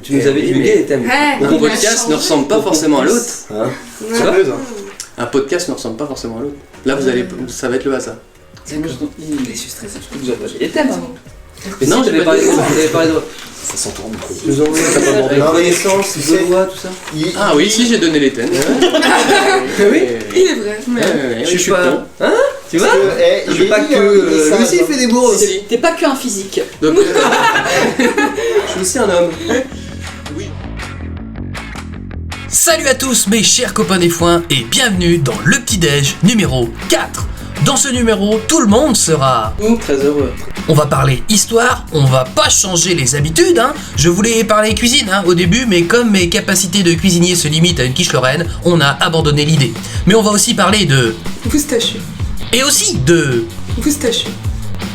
Tu nous avais divulgué les thèmes. Un podcast ne ressemble pas forcément à l'autre. Un podcast ne ressemble pas forcément à l'autre. Là, ça va être le hasard. Je suis stressé, je vous avez les thèmes avant. Mais non, j'avais parlé de... Ça s'entend en micro. Nous avons la Renaissance, Gaulois, tout ça. Ah oui, si, j'ai donné les thèmes. Oui. Il est vrai, mais... Je suis pas... con. Hein? Tu vois? Je suis pas que... Lui aussi il fait des bourres aussi. T'es pas qu'un physique. Donc, Je suis aussi un homme. Salut à tous mes chers copains des foins et bienvenue dans le petit-déj numéro 4. Dans ce numéro, tout le monde sera Très heureux. On va parler histoire, on va pas changer les habitudes, hein. Je voulais parler cuisine au début, mais comme mes capacités de cuisinier se limitent à une quiche lorraine, on a abandonné l'idée. Mais on va aussi parler de... Moustachu. Et aussi de... Moustachu.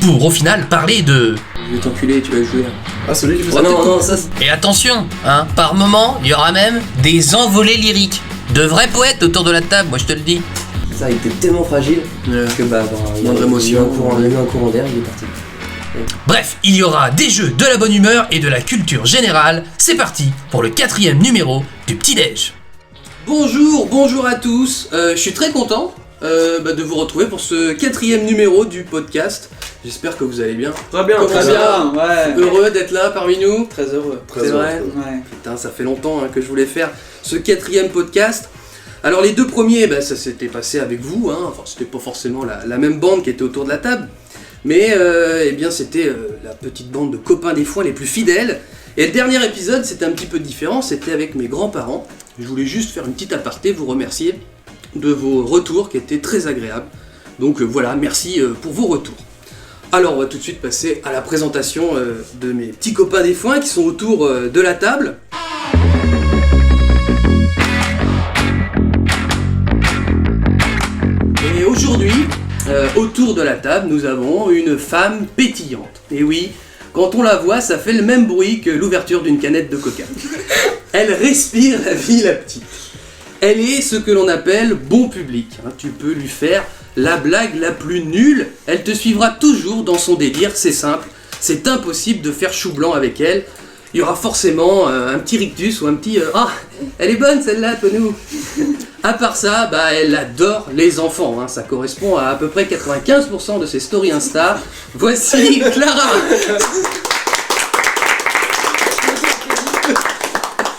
Pour au final parler de... je vais t'enculer, tu vas jouer. Ah, celui qui fait Oh ça. non, ça Et attention, par moment, il y aura même des envolées lyriques. De vrais poètes autour de la table, moi je te le dis. Ça, il était tellement fragile que il y a eu un courant d'air, il est parti. Bref, il y aura des jeux, de la bonne humeur et de la culture générale. C'est parti pour le 4e numéro du petit-déj. Bonjour à tous. Je suis très content de vous retrouver pour ce 4e numéro du podcast. J'espère que vous allez bien. Très bien, Très bien. Ouais. Heureux d'être là parmi nous. Très heureux. C'est vrai. Ouais. Putain, ça fait longtemps que je voulais faire ce 4e podcast. Alors les deux premiers, ça s'était passé avec vous, enfin c'était pas forcément la même bande qui était autour de la table, mais c'était la petite bande de copains des foins les plus fidèles. Et le dernier épisode c'était un petit peu différent, c'était avec mes grands-parents. Je voulais juste faire une petite aparté, vous remercier de vos retours qui étaient très agréables. Donc voilà, merci pour vos retours. Alors on va tout de suite passer à la présentation de mes petits copains des foins qui sont autour de la table. Et aujourd'hui, autour de la table, nous avons une femme pétillante. Et oui, quand on la voit, ça fait le même bruit que l'ouverture d'une canette de coca. Elle respire la vie, la petite. Elle est ce que l'on appelle bon public. Tu peux lui faire la blague la plus nulle, elle te suivra toujours dans son délire, c'est simple. C'est impossible de faire chou blanc avec elle. Il y aura forcément un petit rictus ou un petit « Ah, elle est bonne celle-là, Tonou !» À part ça, elle adore les enfants, ça correspond à peu près 95% de ses stories Insta. Voici Clara.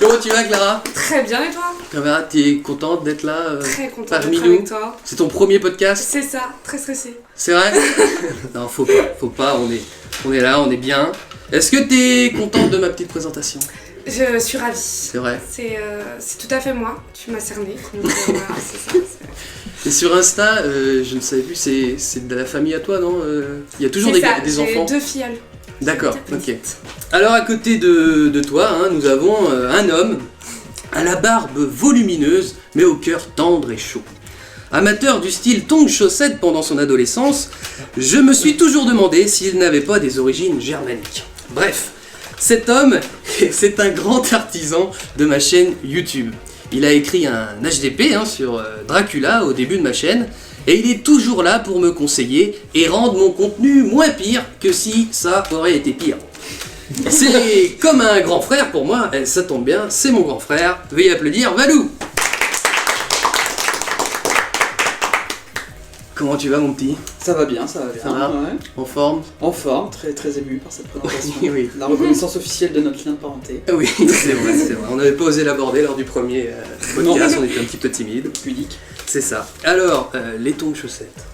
Comment tu vas, Clara? Très bien, et toi? Clara, t'es contente d'être là Très contente parmi d'être nous. avec toi. C'est ton premier podcast? C'est ça, très stressée. C'est vrai? Non, faut pas, on est là, on est bien. Est-ce que t'es contente de ma petite présentation? Je suis ravie. C'est vrai. C'est tout à fait moi, tu m'as cerné. C'est ça. Et sur Insta, je ne savais plus, c'est de la famille à toi, non? Il y a toujours des enfants? J'ai 2 filleuls. D'accord, ok. Alors à côté de toi, nous avons un homme à la barbe volumineuse, mais au cœur tendre et chaud. Amateur du style tongs chaussette pendant son adolescence, je me suis toujours demandé s'il n'avait pas des origines germaniques. Bref, cet homme, c'est un grand artisan de ma chaîne YouTube. Il a écrit un HDP sur Dracula au début de ma chaîne, et il est toujours là pour me conseiller et rendre mon contenu moins pire que si ça aurait été pire. C'est comme un grand frère pour moi, et ça tombe bien, c'est mon grand frère. Veuillez applaudir Valou. Comment tu vas, mon petit? Ça va bien. Ça va Ouais. En forme? En forme, très ému par cette présentation. Oui. La reconnaissance officielle de notre lien de parenté. Oui, c'est vrai. On n'avait pas osé l'aborder lors du premier podcast, on était un petit peu timide. Pudique. C'est ça. Alors, les tongs chaussettes.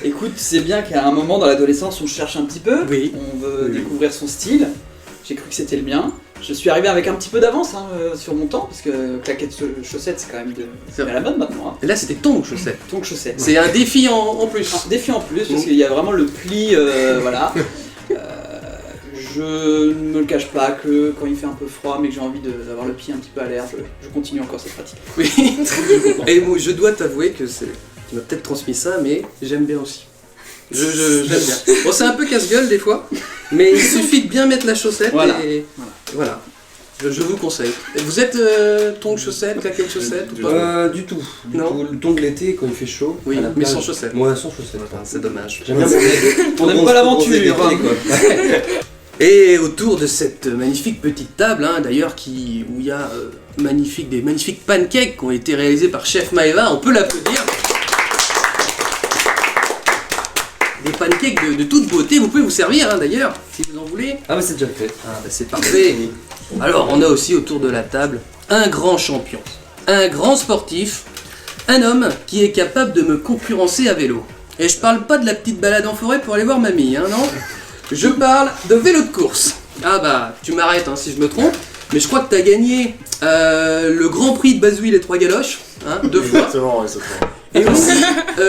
Écoute, c'est bien qu'à un moment dans l'adolescence, on cherche un petit peu. Oui. On veut découvrir son style. J'ai cru que c'était le mien. Je suis arrivé avec un petit peu d'avance sur mon temps, parce que claquettes chaussettes, c'est quand même à la mode maintenant. Là, c'était tongs chaussettes. Tongs chaussettes. C'est un défi en plus. Un défi en plus, parce qu'il y a vraiment le pli, voilà. Je ne me le cache pas que quand il fait un peu froid, mais que j'ai envie d'avoir le pied un petit peu à l'air, je continue encore cette pratique. Oui. Et moi, je dois t'avouer que tu m'as peut-être transmis ça, mais j'aime bien aussi. J'aime bien. Bon, c'est un peu casse-gueule des fois, mais il suffit de bien mettre la chaussette et voilà. Je vous conseille. Vous êtes tongs chaussettes, claquettes chaussettes ou pas? Du tout. Non. Le tongs l'été quand il fait chaud. Oui, mais sans chaussettes. Moi, sans chaussettes. C'est dommage. J'aime bien On n'aime pas l'aventure. Et autour de cette magnifique petite table, hein, d'ailleurs, où il y a des magnifiques pancakes qui ont été réalisés par Chef Maeva, on peut l'applaudir. Des pancakes de toute beauté, vous pouvez vous servir hein, d'ailleurs, si vous en voulez. Ah bah c'est déjà fait. Ah bah c'est parfait. Alors on a aussi autour de la table un grand champion, un grand sportif, un homme qui est capable de me concurrencer à vélo. Et je parle pas de la petite balade en forêt pour aller voir mamie, hein, non. Je parle de vélo de course. Ah bah tu m'arrêtes hein, si je me trompe, mais je crois que t'as gagné le Grand Prix de Bazouille les Trois Galoches, hein, 2 fois. Exactement, exactement. Et aussi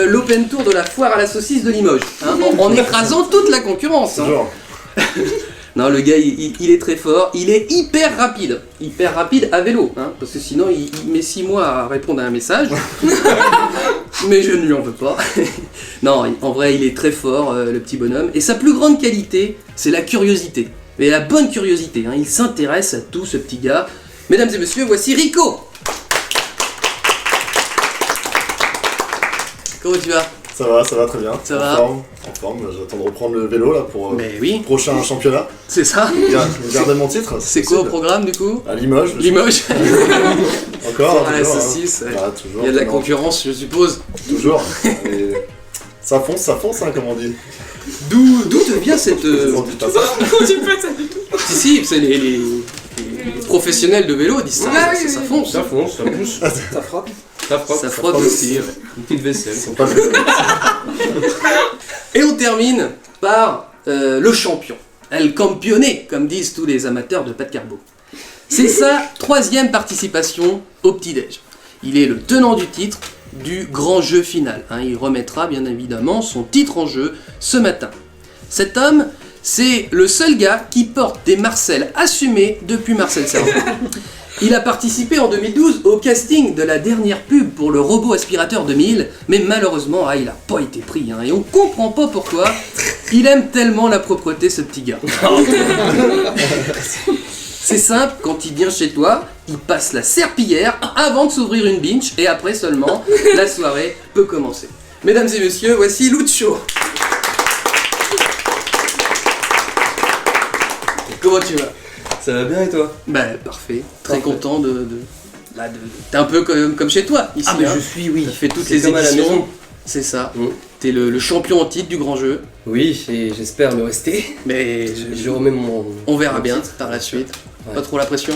l'Open Tour de la foire à la saucisse de Limoges, hein, en écrasant toute la concurrence. Hein. Toujours. Non, le gars, il est très fort, il est hyper rapide à vélo, hein, parce que sinon il met 6 mois à répondre à un message, mais je ne lui en veux pas. Non, en vrai, il est très fort, le petit bonhomme, et sa plus grande qualité, c'est la curiosité, mais la bonne curiosité, hein, il s'intéresse à tout, ce petit gars. Mesdames et messieurs, voici Rico. Comment tu vas? Ça va très bien. Ça en va. En forme. J'attends de reprendre le vélo là pour Mais oui, prochain championnat. c'est ça. Garder mon titre. C'est quoi au programme du coup? À Limoges. Limoges. Encore. À la toujours, saucisse. hein. Ouais. Ah, toujours. Il y a de la non, concurrence, je suppose. Toujours. Et ça fonce, hein, comme on dit. D'où te vient cette... On dit pas ça. Si, c'est les professionnels de vélo disent ça, Ah oui, ça oui. fonce. Ça fonce, ça pousse, Ça frappe. ça frotte. Ça frotte aussi. Ouais. Une petite vaisselle. Ils sont pas vélo. Et on termine par le champion. El campione, comme disent tous les amateurs de pâte carbo. C'est sa 3e participation au petit-déj. Il est le tenant du titre du grand jeu final. Hein, il remettra bien évidemment son titre en jeu ce matin. Cet homme, c'est le seul gars qui porte des Marcel assumés depuis Marcel Cerdan. Il a participé en 2012 au casting de la dernière pub pour le robot aspirateur 2000, mais malheureusement, il a pas été pris, hein, et on comprend pas pourquoi. Il aime tellement la propreté, ce petit gars. C'est simple, quand il vient chez toi, il passe la serpillière avant de s'ouvrir une binge, et après seulement, la soirée peut commencer. Mesdames et messieurs, voici Lucio. Comment tu vas? Ça va bien et toi? Bah parfait, très Parfait. content t'es un peu comme chez toi ici. Ah mais hein. je suis, oui. Tu fais toutes C'est les comme à la éditions. maison. C'est ça. Mm. T'es le champion en titre du grand jeu. Oui, et j'espère le rester. Mais Je remets mon... on verra mon bien titre. par la suite. Ouais. Pas trop la pression?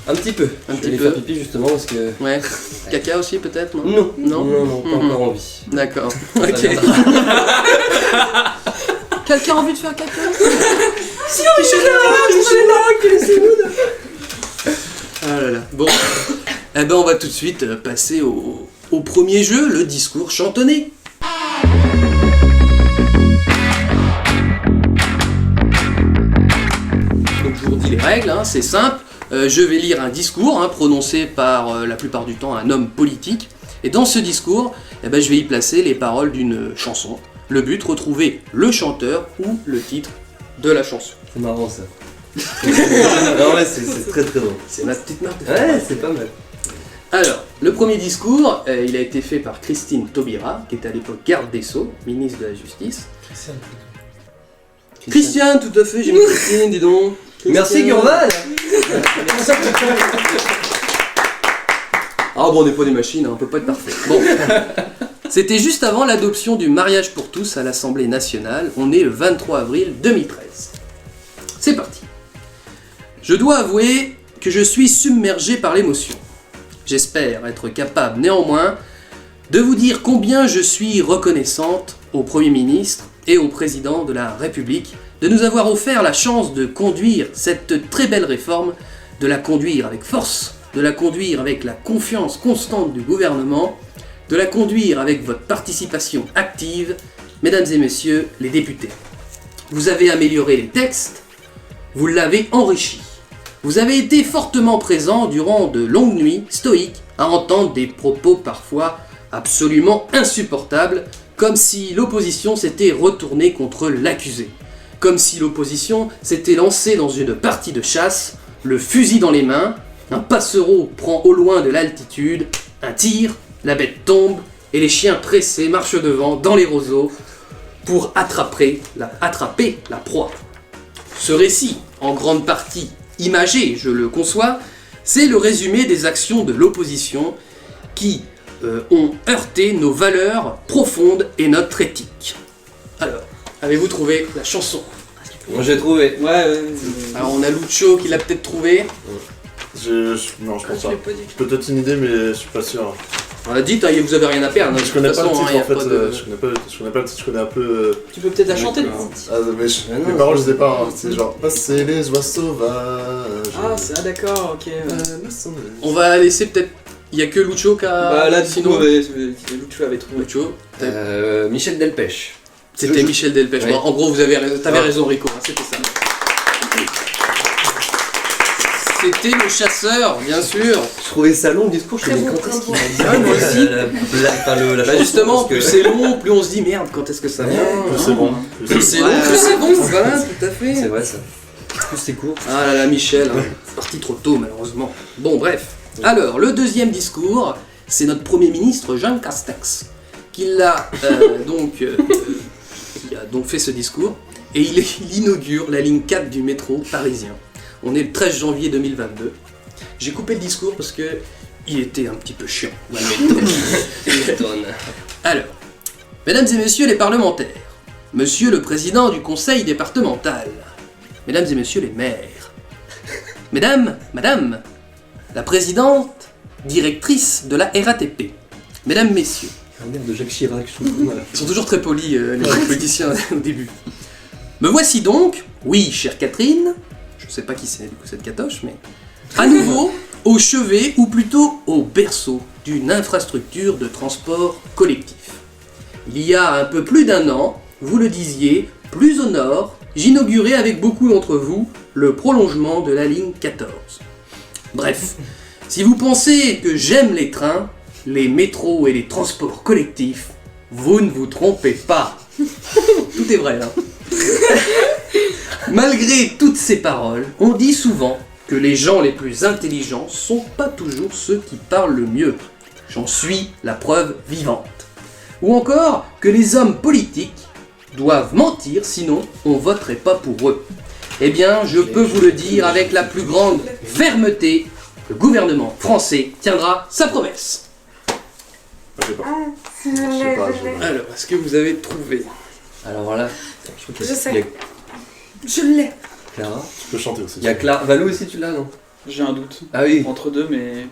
Un petit peu. Un Je petit vais aller peu. faire pipi justement parce que... Ouais. Caca aussi peut-être, non? Non, Non. non, pas Mhm. encore envie. D'accord. Ça Ok. viendra. Quelqu'un a envie de faire caca? Ah là là. Bon. Eh ben on va tout de suite passer au premier jeu, le discours chantonné. Donc je vous redis les règles, hein, c'est simple. Je vais lire un discours prononcé par la plupart du temps un homme politique. Et dans ce discours, je vais y placer les paroles d'une chanson. Le but, retrouver le chanteur ou le titre de la chanson. C'est marrant ça. Non ouais, c'est très très drôle. C'est ma petite marque de Ouais, c'est pas mal. Alors, le premier discours, il a été fait par Christine Taubira, qui était à l'époque garde des Sceaux, ministre de la Justice. Christiane, tout à fait, j'ai mis Christine, dis donc. Merci Christiane. Gurval. Ah bon, on n'est pas des machines, hein, on peut pas être parfait. Bon. C'était juste avant l'adoption du mariage pour tous à l'Assemblée nationale. On est le 23 avril 2013. C'est parti. Je dois avouer que je suis submergé par l'émotion. J'espère être capable néanmoins de vous dire combien je suis reconnaissante au Premier ministre et au Président de la République de nous avoir offert la chance de conduire cette très belle réforme, de la conduire avec force, de la conduire avec la confiance constante du gouvernement, de la conduire avec votre participation active, mesdames et messieurs les députés. Vous avez amélioré les textes, vous l'avez enrichi. Vous avez été fortement présent durant de longues nuits stoïques à entendre des propos parfois absolument insupportables, comme si l'opposition s'était retournée contre l'accusé, comme si l'opposition s'était lancée dans une partie de chasse, le fusil dans les mains, un passereau prend au loin de l'altitude, un tir, la bête tombe, et les chiens pressés marchent devant dans les roseaux pour attraper la proie. Ce récit en grande partie imagé, je le conçois, c'est le résumé des actions de l'opposition qui ont heurté nos valeurs profondes et notre éthique. Alors, avez-vous trouvé la chanson? Moi j'ai trouvé. Ouais. Alors on a Lucho qui l'a peut-être trouvé. Non, je pense Je pas. l'ai pas dit. Peut-être une idée, mais je suis pas sûr. On a dit, vous avez rien à perdre. Je connais pas le titre y a en fait. pas de- Je connais pas le titre, je connais un peu. Tu peux peut-être la chanter. Ah, mais Ah non, les paroles, je sais pas. Hein. C'est genre passer les oies sauvages. D'accord, ok. On va laisser peut-être. Il y a que Lucho qui a. Bah là, sinon. Lucho avait trouvé. Lucho. Michel Delpech. C'était Michel Delpech. Ouais. Bon, en gros, t'avais raison, Rico. Hein, c'était ça. C'était le chasseur, bien sûr. Je trouvais ça long le discours, je Très me dis bon, quand est-ce très qu'il bon. va dire Ouais, moi aussi. la Bah chanson, justement, parce que- plus c'est long, plus on se dit merde, quand est-ce que ça vient C'est bon. Plus c'est long, Ouais. plus c'est bon, voilà, tout à fait. C'est vrai ça. Plus c'est court. Ah là là, Michel, hein. C'est parti trop tôt malheureusement. Bon bref. Alors, le deuxième discours, c'est notre Premier ministre Jean Castex, qui qui a donc fait ce discours, et il inaugure la ligne 4 du métro parisien. On est le 13 janvier 2022. J'ai coupé le discours parce que il était un petit peu chiant. Ouais, Tu m'étonnes. Alors, mesdames et messieurs les parlementaires, monsieur le président du conseil départemental, mesdames et messieurs les maires, madame, la présidente directrice de la RATP, mesdames, messieurs, Ah merde, de Jacques Chirac, je trouve. Voilà. ils sont toujours très polis les politiciens au début. Me voici donc, oui, chère Catherine, je sais pas qui c'est du coup cette catoche, mais à nouveau au chevet ou plutôt au berceau d'une infrastructure de transport collectif. Il y a un peu plus d'un an, vous le disiez, plus au nord, j'inaugurais avec beaucoup d'entre vous le prolongement de la ligne 14. Bref, si vous pensez que j'aime les trains, les métros et les transports collectifs, vous ne vous trompez pas. Tout est vrai là. Malgré toutes ces paroles, on dit souvent que les gens les plus intelligents sont pas toujours ceux qui parlent le mieux. J'en suis la preuve vivante. Ou encore que les hommes politiques doivent mentir, sinon on voterait pas pour eux. Eh bien, je peux vous le dire avec la plus grande fermeté, le gouvernement français tiendra sa promesse. Je sais pas. Je Je sais l'ai, pas, je l'ai. Alors, est-ce que vous avez trouvé? Alors là, je crois qu'il y a- Je sais. il y a Je l'ai. Clara. Tu peux chanter aussi. Il y a Clara. Valou aussi, tu l'as, non? J'ai un doute. Ah oui. Entre deux, mais.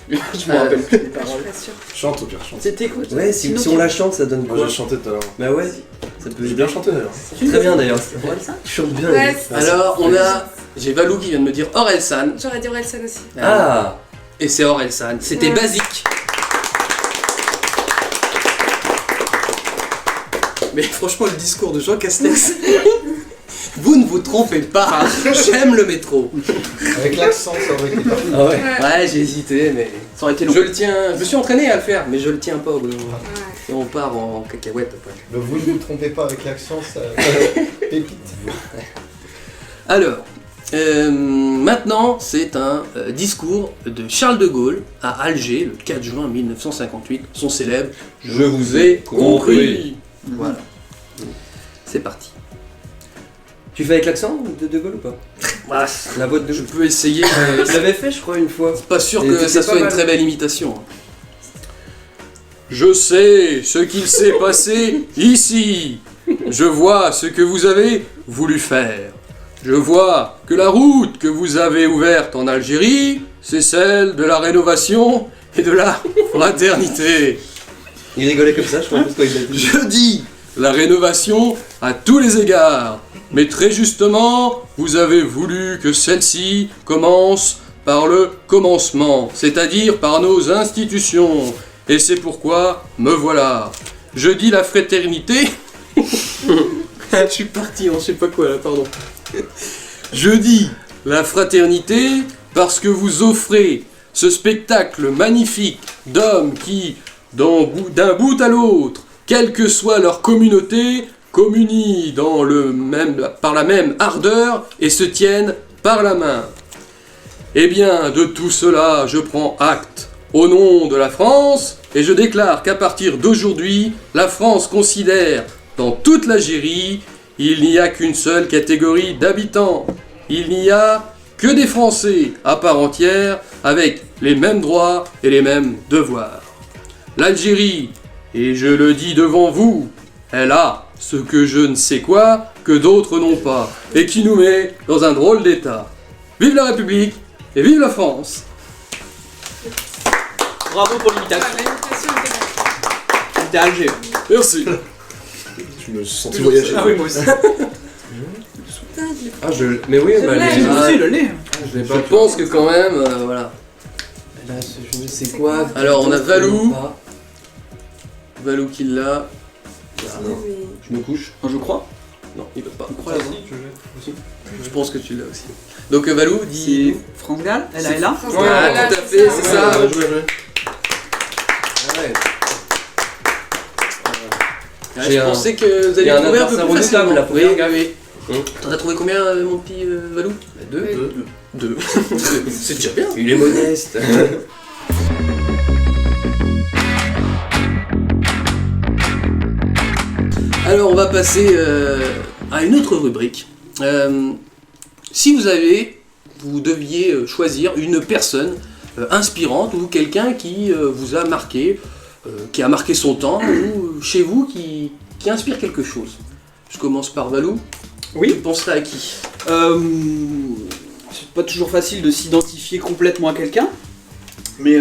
Je me rappelle plus les Je suis paroles. pas sûre. Chante au pire, chante. C'était quoi Ouais, si on la chante, ça donne Moi quoi? j'ai chanté tout à l'heure. Bah ouais, ça peut J'ai bien chanté d'ailleurs. Très bien d'ailleurs. Tu chantes bien. Ouais, Ellie. c'est- Alors, on a... J'ai Valou qui vient de me dire Orelsan. J'aurais dit Orelsan aussi. Ah. Et c'est Orelsan. C'était Ouais. basique. Mais franchement, le discours de Jean Castex... Vous ne vous trompez pas, j'aime le métro. Avec l'accent, ça aurait été parfait. Ah ouais. Ouais, j'ai hésité, mais... Ça aurait été long. Je le tiens... Je me suis entraîné à le faire, mais je le tiens pas au bout d'un moment. Ouais. Et on part en cacahuète après. Mais vous ne vous trompez pas avec l'accent, ça pépite. Alors, maintenant, c'est un discours de Charles de Gaulle à Alger, le 4 juin 1958, son célèbre « Je vous ai compris ». Voilà. C'est parti. Tu fais avec l'accent de Gaulle ou pas? Bah, La voix de je peux essayer, mais Je l'avais fait, je crois, une fois. c'est pas sûr Et que c'était ça pas soit une mal. très belle imitation. Je sais ce qu'il s'est passé ici. Je vois ce que vous avez voulu faire. Je vois que la route que vous avez ouverte en Algérie, c'est celle de la rénovation et de la fraternité. Il rigolait comme ça, je crois, parce qu'il a dit. Je dis la rénovation à tous les égards, mais très justement, vous avez voulu que celle-ci commence par le commencement, c'est-à-dire par nos institutions. Et c'est pourquoi me voilà. Je dis la fraternité. Je suis parti en je sais pas quoi là, pardon. Je dis la fraternité parce que vous offrez ce spectacle magnifique d'hommes qui, d'un bout à l'autre, quelle que soit leur communauté, communient par la même ardeur et se tiennent par la main. Eh bien, de tout cela, je prends acte au nom de la France et je déclare qu'à partir d'aujourd'hui, la France considère dans toute l'Algérie, il n'y a qu'une seule catégorie d'habitants, il n'y a que des Français à part entière, avec les mêmes droits et les mêmes devoirs. L'Algérie, et je le dis devant vous, elle a ce que je ne sais quoi que d'autres n'ont pas, et qui nous met dans un drôle d'état. Vive la République et vive la France! Bravo pour l'imitation. L'imitation était bonne. C'était Alger. Merci. Je me suis senti voyager. Ah oui, moi aussi. Ah, mais oui, bah, l'ai. les- J'ai aussi le lait. je l'ai Je pas. pense que quand même, voilà. Là, je ne sais quoi. Alors, on a Valou. Pas. Valou qui l'a. Je me couche. Je crois. Non, il peut pas. crois l'avoir. Je pense que tu l'as aussi. Donc Valou C'est dit... France Gall. Elle est là. France Ouais, Gall, tout à là, fait, c'est ça. Ouais, joué. Ouais. Ouais, J'ai je un- pensais que vous il y alliez a un trouver un peu adversaire plus facilement. redoutable, là, faut Oui. bien regarder. T'en as trouvé combien, mon petit Valou? Deux. Deux. C'est déjà bien. Il est modeste. Alors on va passer à une autre rubrique. Si vous deviez choisir une personne inspirante ou quelqu'un qui vous a marqué, qui a marqué son temps, ou chez vous qui inspire quelque chose. Je commence par Valou. Oui. Tu penserais à qui? C'est pas toujours facile de s'identifier complètement à quelqu'un, mais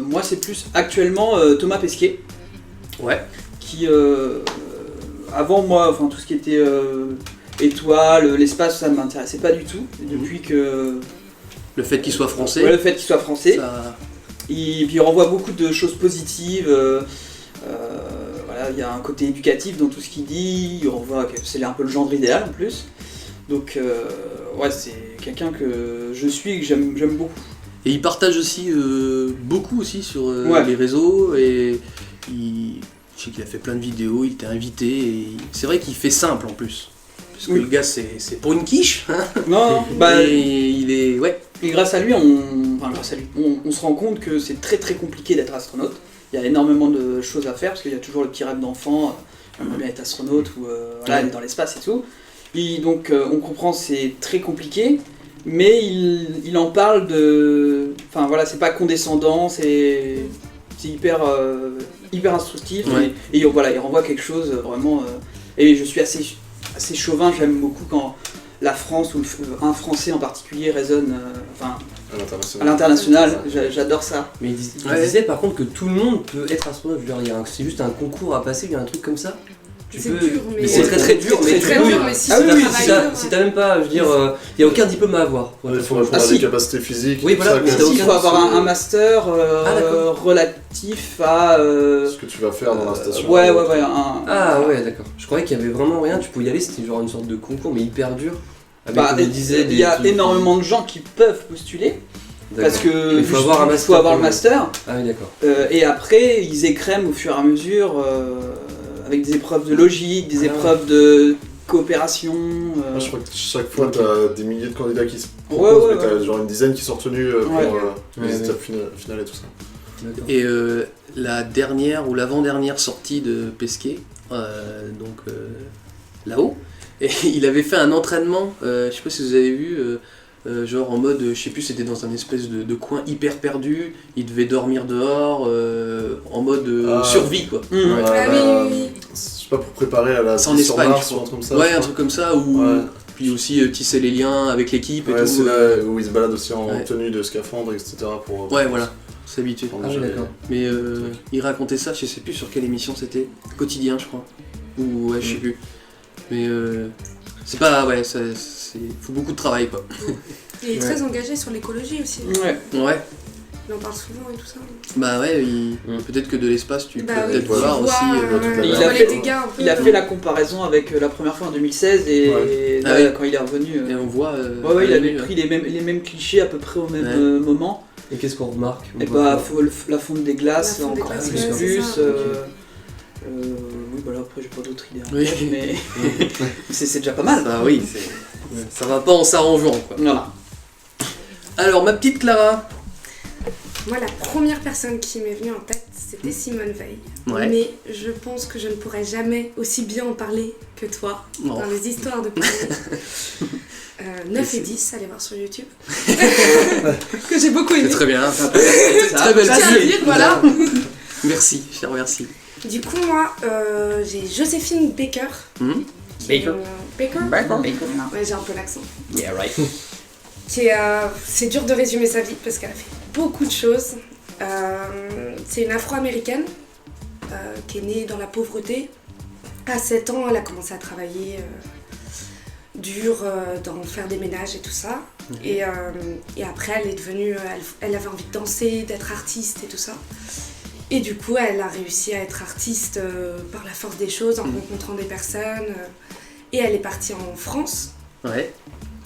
moi c'est plus actuellement Thomas Pesquet, Ouais. qui avant moi, enfin tout ce qui était étoiles, l'espace, ça ne m'intéressait pas du tout. Et depuis que Le fait qu'il soit français. ouais, le fait qu'il soit français, ça- il renvoie beaucoup de choses positives. Voilà, il y a un côté éducatif dans tout ce qu'il dit. Il renvoie que c'est un peu le genre idéal en plus. Donc ouais, c'est quelqu'un que je suis et que j'aime beaucoup. Et il partage aussi beaucoup aussi sur Ouais. les réseaux et je sais qu'il a fait plein de vidéos, il était invité et c'est vrai qu'il fait simple en plus. Parce que Oui. le gars c'est pour une quiche, hein, Non, bah, et il est... Ouais, et grâce à lui, on se rend compte que c'est très très compliqué d'être astronaute. Il y a énormément de choses à faire parce qu'il y a toujours le petit rêve d'enfant, j'aimerais bien être astronaute ou voilà, aller dans l'espace et tout. Et donc on comprend c'est très compliqué, mais il en parle de... Enfin voilà, c'est pas condescendant, c'est hyper instructif Ouais. et voilà, il renvoie quelque chose vraiment... et je suis assez chauvin, j'aime beaucoup quand la France ou un Français en particulier résonne enfin, À à l'international. l'international, j'adore ça. Mais il Ouais. disait par contre que tout le monde peut être astronaute. Je veux dire, c'est juste un concours à passer, il y a un truc comme ça. C'est dur, mais... c'est très très dur. C'est Mais très tu peux- dur, mais si Ah tu oui, travailles dur, si t'as même pas, je veux dire, il y a aucun diplôme à avoir. Ouais, il faut Ah, avoir si. des capacités physiques. Oui, tout voilà, ça, mais que- t'as Si, il aucun- faut avoir un master d'accord. relatif à... ce que tu vas faire dans la station. ouais, un... Ah ouais, d'accord. Je croyais qu'il y avait vraiment rien. Tu pouvais y aller, c'était genre une sorte de concours, mais hyper dur. Avec, Bah, comme on disait, il y a des- énormément de gens qui peuvent postuler, D'accord. parce que Il faut avoir un master faut avoir le pour- master, Ah oui, d'accord. et après ils écrèment au fur et à mesure avec des épreuves de logique, des Ah. épreuves de coopération. Moi, je crois que chaque fois, t'as des milliers de candidats qui se Ouais, proposent, ouais, mais t'as ouais. genre une dizaine qui sont retenus pour Ouais. les Ouais, étapes finales et tout ça. D'accord. et la dernière ou l'avant-dernière sortie de Pesquet, là-haut, et il avait fait un entraînement, je sais pas si vous avez vu, genre en mode, je sais plus, c'était dans un espèce de coin hyper perdu, il devait dormir dehors, en mode Ah. survie quoi. Mmh. Ouais, Ah bah, oui, oui, Je sais pas, pour préparer à la C'est en vie sur Espagne, Mars je ou crois. un truc comme ça. Ouais, je un crois. truc comme ça, ou Ouais. puis aussi tisser les liens avec l'équipe et Ouais, tout. c'est là où ils se baladent aussi en Ouais. tenue de scaphandre, etc. pour... Ouais, voilà, s'habituer. pour Ah oui, déjà les- d'accord. Mais il racontait ça, je sais plus sur quelle émission c'était, quotidien je crois, ou ouais je sais plus. Mais c'est pas, ouais, faut beaucoup de travail quoi. Il est très engagé sur l'écologie aussi. Ouais. Ouais, Il en parle souvent et tout ça. bah ouais, Mm. peut-être que de l'espace tu Bah peux oui, peut-être tu voir vois, aussi. toute la Il il a voit fait- les dégâts un peu. Il a fait la comparaison avec la première fois en 2016 et Ouais. là, Ah oui. quand il est revenu. Et on voit. Ouais, il à la avait nuit, pris les mêmes clichés à peu près au même Ouais. moment. Et qu'est-ce qu'on remarque Et bah, la fonte des glaces, La fonte des encore glaces, plus. ouais, c'est ça. Oui, voilà, après j'ai pas d'autres idées en Oui. tête, mais c'est déjà pas mal. Bah oui, ça va pas en s'arrangeant quoi. Voilà. Alors ma petite Clara, Moi, la première personne qui m'est venue en tête, c'était Simone Veil. Ouais. Mais je pense que je ne pourrais jamais aussi bien en parler que toi, Oh. dans les histoires de Paris. 9 et 10, allez voir sur YouTube. que j'ai beaucoup C'est aimé. très bien. Ça, Très belle ça, Tiens à fille. dire, voilà. Merci, je te remercie. Du coup, moi, j'ai Joséphine Baker. Mhm. qui est Baker. une- Baker Ouais, j'ai un peu l'accent. Yeah, right. C'est dur de résumer sa vie parce qu'elle a fait beaucoup de choses. C'est une afro-américaine qui est née dans la pauvreté. À 7 ans, elle a commencé à travailler dur, dans faire des ménages et tout ça. Et après, elle est devenue. Elle avait envie de danser, d'être artiste et tout ça. Et du coup, elle a réussi à être artiste par la force des choses, en rencontrant des personnes. Et elle est partie en France. Ouais.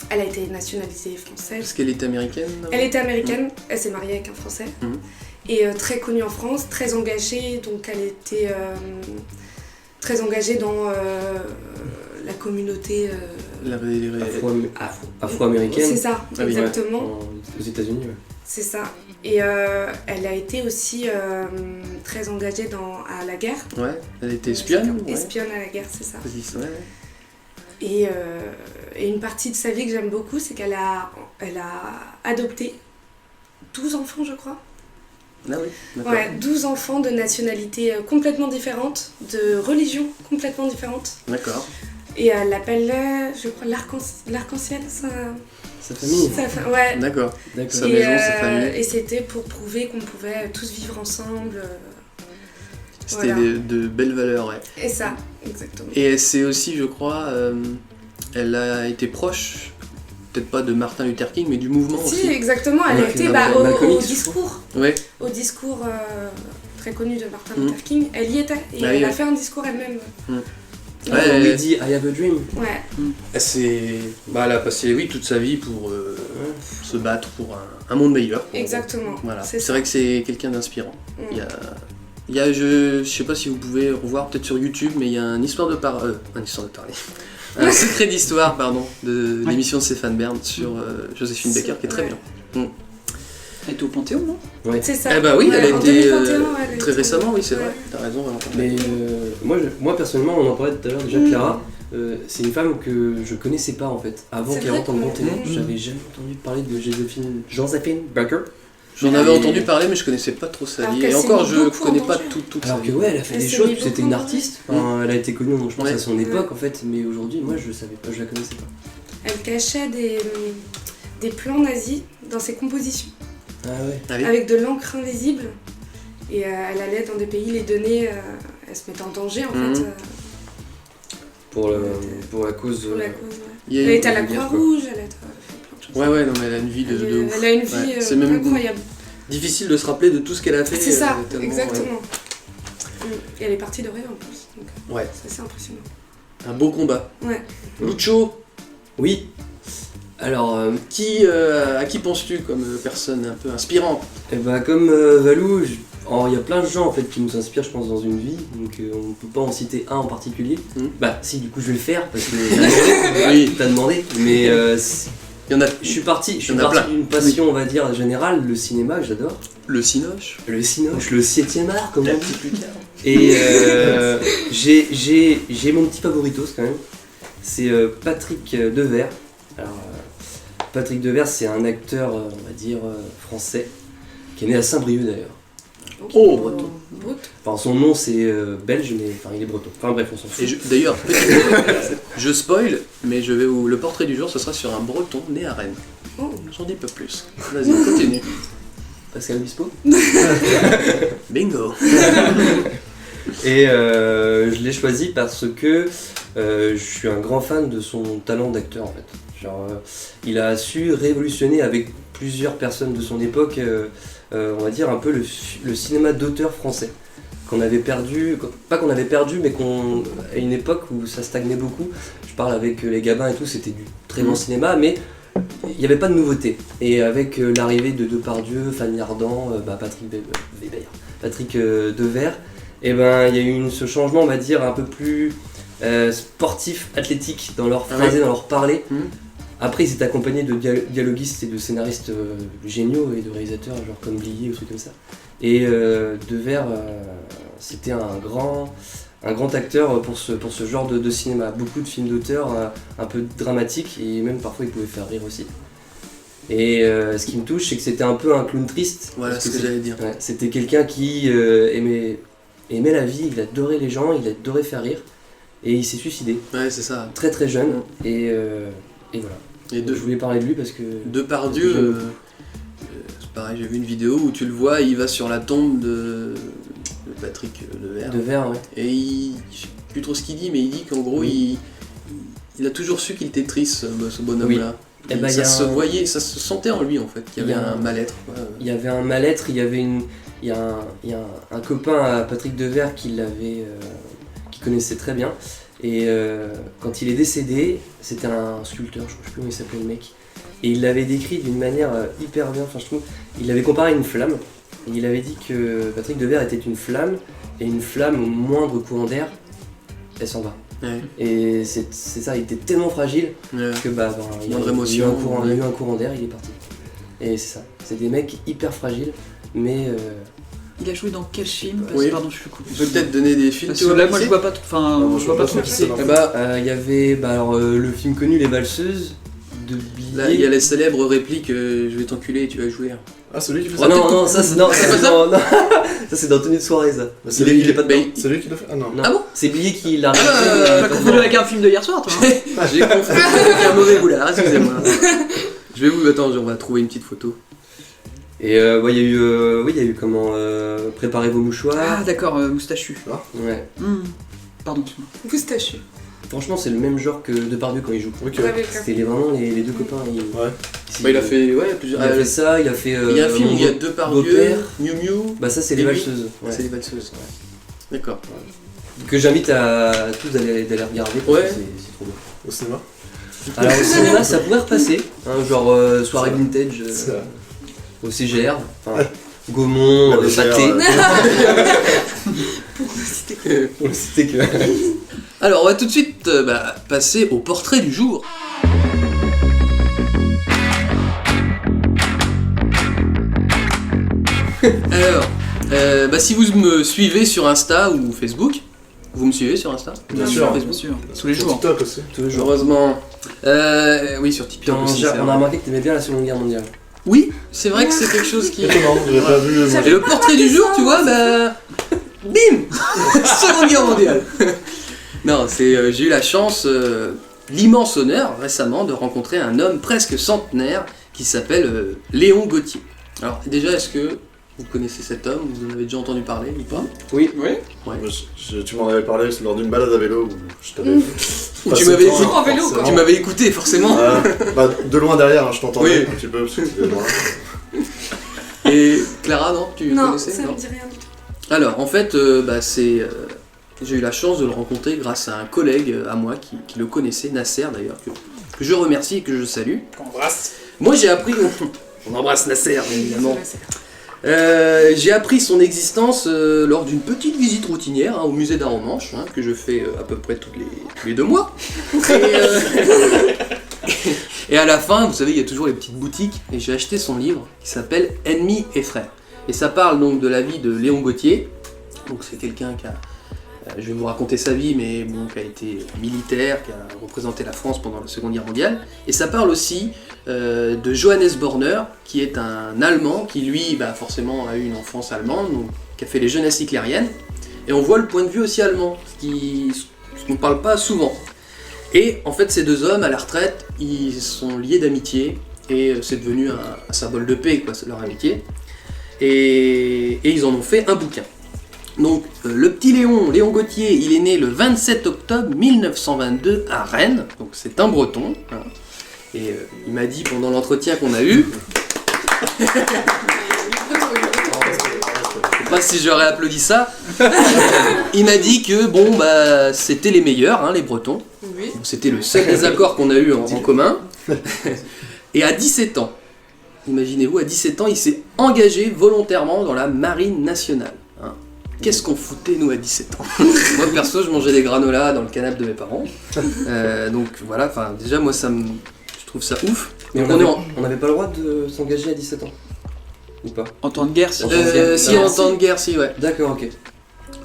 Elle a été nationalisée française. Parce qu'elle est américaine. non? Elle était américaine, elle s'est mariée avec un Français. Mhm. Et très connue en France, très engagée, donc elle était très engagée dans la communauté. Afro-américaine. C'est ça, Ah oui, exactement. Aux États-Unis, ouais. C'est ça. Et elle a été aussi très engagée à la guerre. Ouais. Elle était espionne. Ouais. Espionne à la guerre, c'est ça. Ouais. Et une partie de sa vie que j'aime beaucoup, c'est qu'elle a adopté 12 enfants, je crois. Ah oui. D'accord. Ouais, 12 enfants de nationalités complètement différentes, de religions complètement différentes. D'accord. Et elle l'appelle, je crois, l'arc-en-ciel, ça... Sa famille. Ouais. D'accord. D'accord. Sa maison, sa famille. Et c'était pour prouver qu'on pouvait tous vivre ensemble. C'était Voilà. de belles valeurs, ouais. Et ça, exactement. Et c'est aussi, je crois, elle a été proche, peut-être pas de Martin Luther King, mais du mouvement Si, aussi. exactement, elle Ouais, a été Malcolm au X, je discours. Ouais. Au discours très connu de Martin Mm. Luther King. Elle y était. Et Ah elle oui, a ouais. fait un discours elle-même. Ouais, Il dit I have a dream. Ouais. Elle a passé, oui, toute sa vie pour se battre pour un monde meilleur. Exactement. Voilà. C'est C'est ça. vrai que c'est quelqu'un d'inspirant. Mm. Je sais pas si vous pouvez revoir peut-être sur YouTube, mais il y a un histoire de parler. Un secret d'histoire, pardon, de l'émission de Stéphane Bern sur Joséphine Baker, qui est très Ouais. bien. Elle était au Panthéon, non? C'est ça. Eh bah oui, Ouais, elle a en été 2021, elle a très été- récemment, oui, c'est Ouais. vrai. T'as raison, Valentin. Mais moi personnellement, on en parlait tout à l'heure déjà, Mm. Clara. C'est une femme que je connaissais pas en fait. Avant C'est qu'elle vrai rentre en que- grand témoin, Mm. j'avais jamais entendu parler de Joséphine Baker. J'en avais entendu parler, mais je connaissais pas trop sa Alors vie. qu'elle Et s'est encore, mis je beaucoup en connais pas danger. toute sa Alors vie. que ouais, elle a fait Elle des s'est choses, mis c'était beaucoup une en artiste. Enfin, elle a été connue, je pense, Ouais. à son époque en fait, mais aujourd'hui, moi je savais pas, je la connaissais pas. Elle cachait des plans nazis dans ses compositions, Ah ouais. Ah oui. avec de l'encre invisible. Et elle allait dans des pays les donner, elle se mettait en danger en Mhm. fait, Pour la cause. pour la cause. Ouais. Il y a Elle une- était à la guerre, quoi. Croix-Rouge, elle a fait plein de choses. Ouais, non, mais elle a une vie de ouf. Elle a une vie Ouais, c'est même incroyable. difficile de se rappeler de tout ce qu'elle a fait. C'est ça, tellement, exactement. Et elle est partie de rien en plus, donc Ouais. c'est assez impressionnant. Un beau combat. Ouais. Lucho, Oui. Alors, à qui penses-tu comme personne un peu inspirante? comme Valou, il y a plein de gens en fait qui nous inspirent, je pense, dans une vie. Donc on peut pas en citer un en particulier. Mhm. Bah si, du coup je vais le faire parce que Oui. t'as demandé. Mais Il y en a je suis parti Il y en a plein. d'une passion, on va dire générale, le cinéma que j'adore. le Cinoche. Le cinoche, le 7ème art, comme on dit. plus tard. Et j'ai mon petit favoritos quand même. C'est Patrick Devers. Alors, Patrick Devers, c'est un acteur, on va dire, français, qui est né à Saint-Brieuc d'ailleurs. Oh, breton. Brut. Enfin, son nom c'est belge, mais enfin, il est breton. Enfin bref, on s'en fout. Et d'ailleurs, je spoil, mais le portrait du jour, ce sera sur un breton né à Rennes. Oh. J'en dis pas plus. Vas-y, continue. Pascal Obispo. Bingo. Et je l'ai choisi parce que je suis un grand fan de son talent d'acteur en fait. Genre, il a su révolutionner avec plusieurs personnes de son époque, on va dire un peu le cinéma d'auteur français. Qu'on avait perdu, pas qu'on avait perdu, mais à une époque où ça stagnait beaucoup. Je parle avec les Gabins et tout, c'était du très bon cinéma, mais il n'y avait pas de nouveauté. Et avec l'arrivée de Depardieu, Fanny Ardant, Patrick Devers, et ben il y a eu ce changement, on va dire, un peu plus sportif, athlétique dans leur phrasé, dans leur parler. Après, ils étaient accompagnés de dialoguistes et de scénaristes géniaux et de réalisateurs genre comme Blier ou trucs comme ça. Et Devers, c'était un grand acteur pour ce genre de cinéma. Beaucoup de films d'auteur, un peu dramatiques et même parfois il pouvait faire rire aussi. Et ce qui me touche, c'est que c'était un peu un clown triste. Voilà ce que j'allais dire. Ouais, c'était quelqu'un qui aimait la vie, il adorait les gens, il adorait faire rire. Et il s'est suicidé. Ouais, c'est ça. Très très jeune. Et voilà. Et Je voulais parler de lui parce que... Depardieu, c'est pareil, j'ai vu une vidéo où tu le vois, il va sur la tombe de Patrick Devers. Devers, ouais. Et je sais plus trop ce qu'il dit, mais il dit qu'en gros, il a toujours su qu'il était triste, ce bonhomme-là. Et bah, ça se voyait, ça se sentait en lui en fait, qu'il y avait un mal-être. Quoi. Il y avait un mal-être, il y a un copain à Patrick Devers qui connaissait très bien. Et quand il est décédé, c'était un sculpteur, je ne sais plus comment il s'appelait le mec. Et il l'avait décrit d'une manière hyper bien, enfin je trouve. Il l'avait comparé à une flamme. Et il avait dit que Patrick Devers était une flamme, et une flamme au moindre courant d'air, elle s'en va. Ouais. Et c'est ça, il était tellement fragile que il y a eu un courant d'air, il est parti. Et c'est ça, c'est des mecs hyper fragiles, mais... Il a joué dans quel film? Oui. Pardon, je suis coupé. Peut-être donner des films. Parce que là, moi je vois pas, je vois pas trop qui c'est. Il y avait le film connu Les Valseuses de Blier. Là, il y a la célèbre réplique je vais t'enculer et tu vas jouer. Ah, c'est lui qui fait Oh ça? non, ça c'est non, ça c'est dans Tenue de soirée ça. C'est Il est pas dedans. C'est lui qui l'a fait? Ah non. Non. Ah bon? C'est Blier qui l'a T'as confondu avec un film de hier soir, toi. J'ai confondu avec un mauvais goulard, excusez-moi. Attends, on va trouver une petite photo. Et il y a eu comment préparez vos mouchoirs. Ah, d'accord, moustachu. Ouais. Pardon, excuse-moi. Moustachu. Franchement, c'est le même genre que Depardieu quand il joue. Ok. C'était vraiment les deux copains. Ouais. Il a fait plusieurs. Il a fait ça, il a fait. Il y a un film où il y a Depardieu, Beau-père. Miu Miu. Bah ça c'est Les Et lui, Valseuses. Ouais. C'est les valseuses. D'accord. Que j'invite à tous d'aller regarder. Parce Ouais. que c'est trop bien. Au cinéma? Alors au cinéma, ça pourrait repasser, genre soirée vintage C'est vrai. au CGR, enfin Gaumont, Ouais, Pâté. ouais. Pour le citer que. Alors, on va tout de suite passer au portrait du jour. Alors, si vous me suivez sur Insta ou Facebook, vous me suivez sur Insta? Bien sûr. Bien sûr. Tous les Sur jours. TikTok aussi. Toujours. Heureusement. Oui, sur TikTok aussi. c'est On a vrai. remarqué que t'aimais bien la Seconde Guerre mondiale. Oui, c'est vrai que c'est quelque chose qui... Étonnant, j'avais pas vu. moi. Et le portrait du jour, tu vois, bim Seconde Guerre mondiale. Non, j'ai eu la chance, l'immense honneur récemment de rencontrer un homme presque centenaire qui s'appelle Léon Gauthier. Alors déjà, est-ce que vous connaissez cet homme? Vous en avez déjà entendu parler ou pas? Oui. Ouais. Tu m'en avais parlé lors d'une balade à vélo où je t'avais. Tu m'avais en vélo, quoi. Tu m'avais écouté forcément. De loin derrière, hein, je t'entendais Oui. un petit peu parce que tu étais loin. Et Clara, non? Tu Non, connaissais? ça Non. me dit rien du tout. Alors, en fait, j'ai eu la chance de le rencontrer grâce à un collègue à moi qui le connaissait, Nasser d'ailleurs, que je remercie et que je salue. Qu'on embrasse. Moi, j'ai appris... On embrasse Nasser, bien évidemment. Ça, c'est- J'ai appris son existence lors d'une petite visite routinière au musée d'art en Manche, que je fais à peu près tous les 2 mois. Et à la fin, vous savez, il y a toujours les petites boutiques, et j'ai acheté son livre qui s'appelle Ennemis et frères. Et ça parle donc de la vie de Léon Gauthier. Donc c'est quelqu'un qui a... je vais vous raconter sa vie, mais bon, qui a été militaire, qui a représenté la France pendant la Seconde Guerre mondiale. Et ça parle aussi de Johannes Borner, qui est un Allemand, qui lui, forcément, a eu une enfance allemande, donc, qui a fait les jeunesses hitlériennes. Et on voit le point de vue aussi allemand, ce qu'on ne parle pas souvent. Et en fait, ces deux hommes, à la retraite, ils sont liés d'amitié, et c'est devenu un symbole de paix, quoi, c'est leur amitié. Et ils en ont fait un bouquin. Donc, le petit Léon Gauthier, il est né le 27 octobre 1922 à Rennes, donc c'est un breton. Et il m'a dit pendant l'entretien qu'on a eu, je sais pas si j'aurais applaudi ça, il m'a dit que c'était les meilleurs, les bretons. Oui. Bon, c'était le seul désaccord qu'on a eu en commun. Et à 17 ans, imaginez-vous, à 17 ans, il s'est engagé volontairement dans la marine nationale. Qu'est-ce qu'on foutait nous à 17 ans? Moi perso, je mangeais des granolas dans le canapé de mes parents. Donc voilà, déjà moi je trouve trouve ça ouf. Mais Donc on n'avait pas le droit de s'engager à 17 ans. Ou pas? En temps de guerre, si. Si en temps de guerre, si, ouais. D'accord, ok.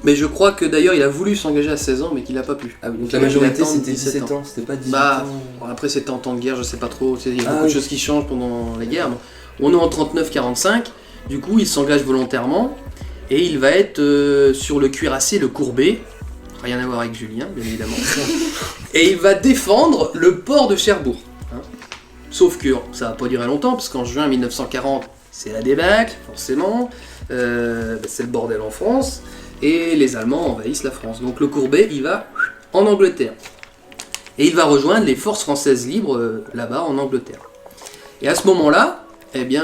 Mais je crois que d'ailleurs il a voulu s'engager à 16 ans mais qu'il a pas pu. Ah oui, donc Il la a dû majorité attendre c'était 17 ans, c'était pas 18 Bah, ans. après c'était en temps de guerre, je sais pas trop, il y a Ah beaucoup de oui. choses qui changent pendant la guerre. Bon, on est en 39-45, du coup il s'engage volontairement et il va être sur le cuirassé, le courbé, rien à voir avec Julien bien évidemment, et il va défendre le port de Cherbourg. Hein. Sauf que ça va pas durer longtemps parce qu'en juin 1940 c'est la débâcle, forcément, c'est le bordel en France. Et les Allemands envahissent la France. Donc le Courbet, il va en Angleterre. Et il va rejoindre les forces françaises libres là-bas en Angleterre. Et à ce moment-là, eh bien,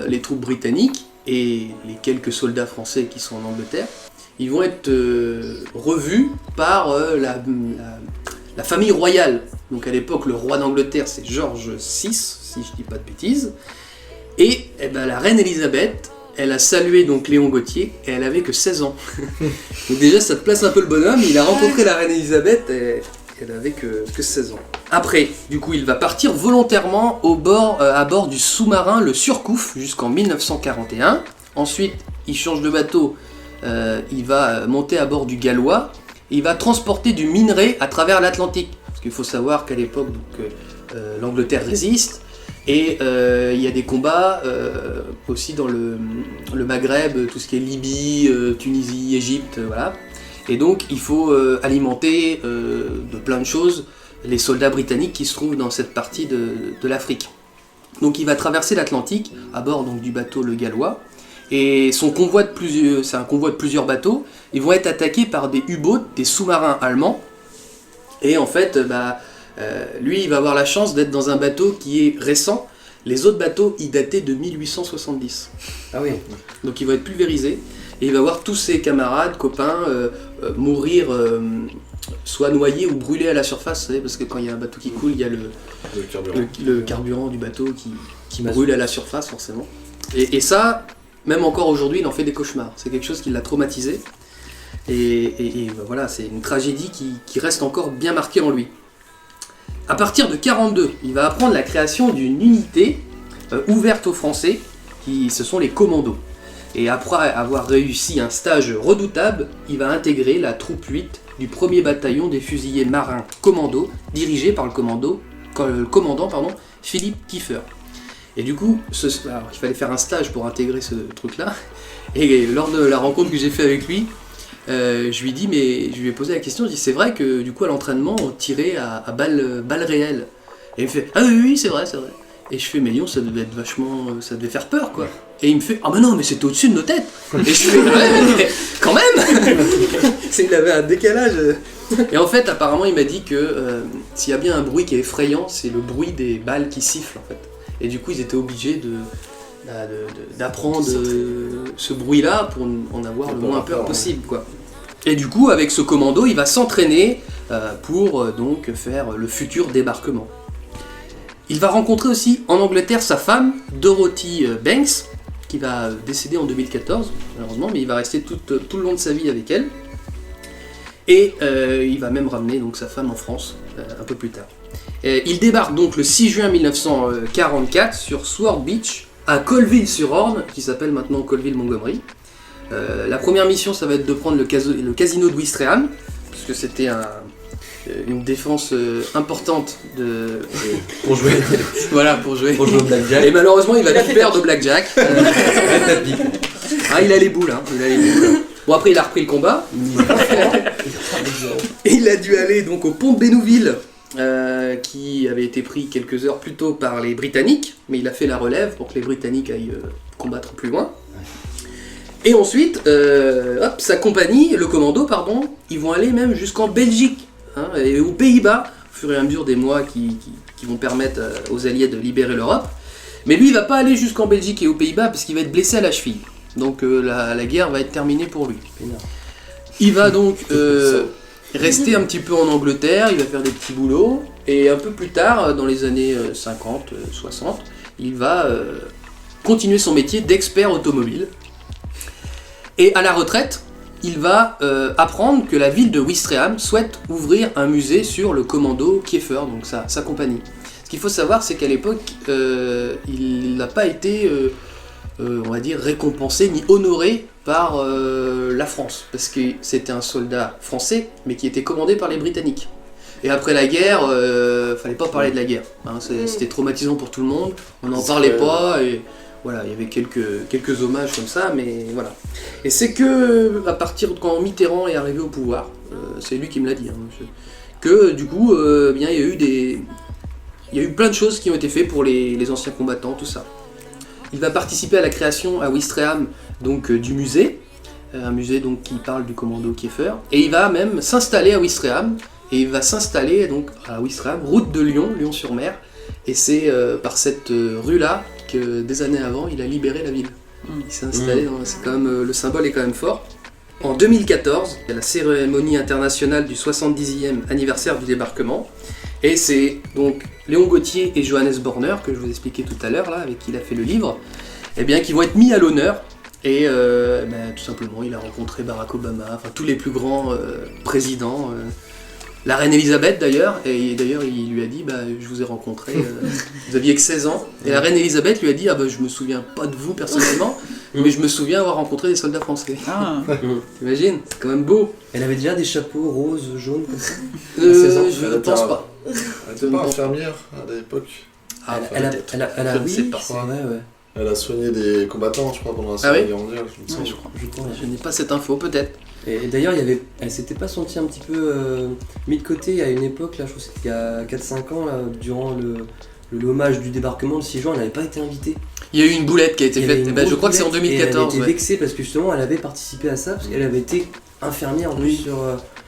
les troupes britanniques et les quelques soldats français qui sont en Angleterre, ils vont être revus par la famille royale. Donc à l'époque, le roi d'Angleterre, c'est George VI, si je dis pas de bêtises. Et eh ben, la reine Elisabeth, elle a salué donc Léon Gauthier et elle avait que 16 ans. Donc déjà ça te place un peu le bonhomme, il a rencontré la reine Elisabeth et elle avait que 16 ans. Après, du coup il va partir volontairement à bord du sous-marin le Surcouf jusqu'en 1941. Ensuite il change de bateau, il va monter à bord du Gallois. Il va transporter du minerai à travers l'Atlantique. Parce qu'il faut savoir qu'à l'époque l'Angleterre résiste. Et il y a des combats aussi dans le Maghreb, tout ce qui est Libye, Tunisie, Égypte, voilà. Et donc il faut alimenter de plein de choses les soldats britanniques qui se trouvent dans cette partie de l'Afrique. Donc il va traverser l'Atlantique à bord donc, du bateau le Gallois. Et son convoi c'est un convoi de plusieurs bateaux. Ils vont être attaqués par des U-boats, des sous-marins allemands. Et en fait, lui, il va avoir la chance d'être dans un bateau qui est récent. Les autres bateaux, ils dataient de 1870. Ah oui. Donc il va être pulvérisé. Et il va voir tous ses camarades, copains, mourir, soit noyés ou brûlés à la surface. Vous savez, parce que quand il y a un bateau qui coule, il y a le carburant du bateau qui brûle à la surface, forcément. Et ça, même encore aujourd'hui, il en fait des cauchemars. C'est quelque chose qui l'a traumatisé. Et voilà, c'est une tragédie qui reste encore bien marquée en lui. À partir de 1942, il va apprendre la création d'une unité ouverte aux Français, ce sont les commandos. Et après avoir réussi un stage redoutable, il va intégrer la troupe 8 du 1er bataillon des fusiliers marins commando, dirigé par le commandant Philippe Kiefer. Et du coup, alors, il fallait faire un stage pour intégrer ce truc-là. Et lors de la rencontre que j'ai fait avec lui, je lui ai posé la question, je lui ai dit c'est vrai que du coup à l'entraînement on tirait à balles réelles. Et il me fait ah oui c'est vrai. Et je fais mais Lyon ça devait être ça devait faire peur quoi. Et il me fait ah mais non mais c'était au-dessus de nos têtes. Et je fais ouais mais quand même. Il avait un décalage. Et en fait apparemment il m'a dit que s'il y a bien un bruit qui est effrayant c'est le bruit des balles qui sifflent en fait. Et du coup ils étaient obligés d'apprendre ce bruit-là pour en avoir le moins peur possible, quoi. Et du coup, avec ce commando, il va s'entraîner pour donc faire le futur débarquement. Il va rencontrer aussi en Angleterre sa femme, Dorothy Banks, qui va décéder en 2014, malheureusement, mais il va rester tout le long de sa vie avec elle. Et il va même ramener donc, sa femme en France un peu plus tard. Il débarque donc le 6 juin 1944 sur Sword Beach, à Colville-sur-Orne, qui s'appelle maintenant Colville-Montgomery. La première mission, ça va être de prendre le casino de Ouistreham, puisque c'était une défense importante pour jouer. Voilà, pour jouer au blackjack. Et malheureusement, il va tout perdre au blackjack. Il a les boules, hein. Bon, après, il a repris le combat. Et il a dû aller donc au pont de Bénouville, qui avait été pris quelques heures plus tôt par les Britanniques, mais il a fait la relève pour que les Britanniques aillent combattre plus loin. Et ensuite, sa compagnie, le commando, ils vont aller même jusqu'en Belgique, hein, et aux Pays-Bas, au fur et à mesure des mois qui vont permettre aux Alliés de libérer l'Europe. Mais lui, il va pas aller jusqu'en Belgique et aux Pays-Bas parce qu'il va être blessé à la cheville. Donc la guerre va être terminée pour lui. Il va donc rester un petit peu en Angleterre, il va faire des petits boulots, et un peu plus tard, dans les années 50, 60, il va continuer son métier d'expert automobile. Et à la retraite, il va apprendre que la ville de Ouistreham souhaite ouvrir un musée sur le commando Kiefer, donc sa compagnie. Ce qu'il faut savoir, c'est qu'à l'époque, il n'a pas été, on va dire, récompensé ni honoré par la France, parce que c'était un soldat français, mais qui était commandé par les Britanniques. Et après la guerre, fallait pas parler de la guerre. Hein, c'était traumatisant pour tout le monde, on n'en parlait pas, et voilà, il y avait quelques hommages comme ça, mais voilà. Et c'est que, à partir de quand Mitterrand est arrivé au pouvoir, c'est lui qui me l'a dit, hein, que du coup, bien, il y a eu plein de choses qui ont été faites pour les anciens combattants, tout ça. Il va participer à la création à Ouistreham donc du musée, un musée donc qui parle du commando Kieffer, et il va même s'installer à Ouistreham, et il va s'installer donc à Ouistreham, route de Lyon, Lyon-sur-Mer, et c'est par cette rue-là que des années avant, il a libéré la ville. Il s'est installé, c'est quand même, le symbole est quand même fort. En 2014, il y a la cérémonie internationale du 70e anniversaire du débarquement, et c'est donc Léon Gauthier et Johannes Borner, que je vous expliquais tout à l'heure, là, avec qui il a fait le livre, eh bien, qui vont être mis à l'honneur. Et tout simplement, il a rencontré Barack Obama, enfin tous les plus grands présidents, la reine Elisabeth d'ailleurs, et d'ailleurs il lui a dit, je vous ai rencontré, vous aviez que 16 ans, et la reine Elisabeth lui a dit, je me souviens pas de vous personnellement, mais je me souviens avoir rencontré des soldats français. Ah. T'imagines, c'est quand même beau. Elle avait déjà des chapeaux roses, jaunes comme ça. Je ne pense pas. Elle était pas infirmière à l'époque. Ah, Elle a, peut-être. je ne sais pas. Ouais. Elle a soigné des combattants, je crois, pendant la Ah oui Seconde Guerre mondiale. Je me Ouais, semble. je crois. Je crois. Je n'ai pas cette info, peut-être. Et d'ailleurs, elle s'était pas sentie un petit peu mis de côté à une époque, là, je trouve que c'était il y a 4-5 ans, là, durant l'hommage du débarquement de 6 juin, elle n'avait pas été invitée. Il y a eu une boulette qui a été Il y avait faite, une je grosse crois que c'est en boulette, et 2014. elle était ouais. vexée parce que justement, elle avait participé à ça, parce qu'elle avait été infirmière en plus Oui. sur...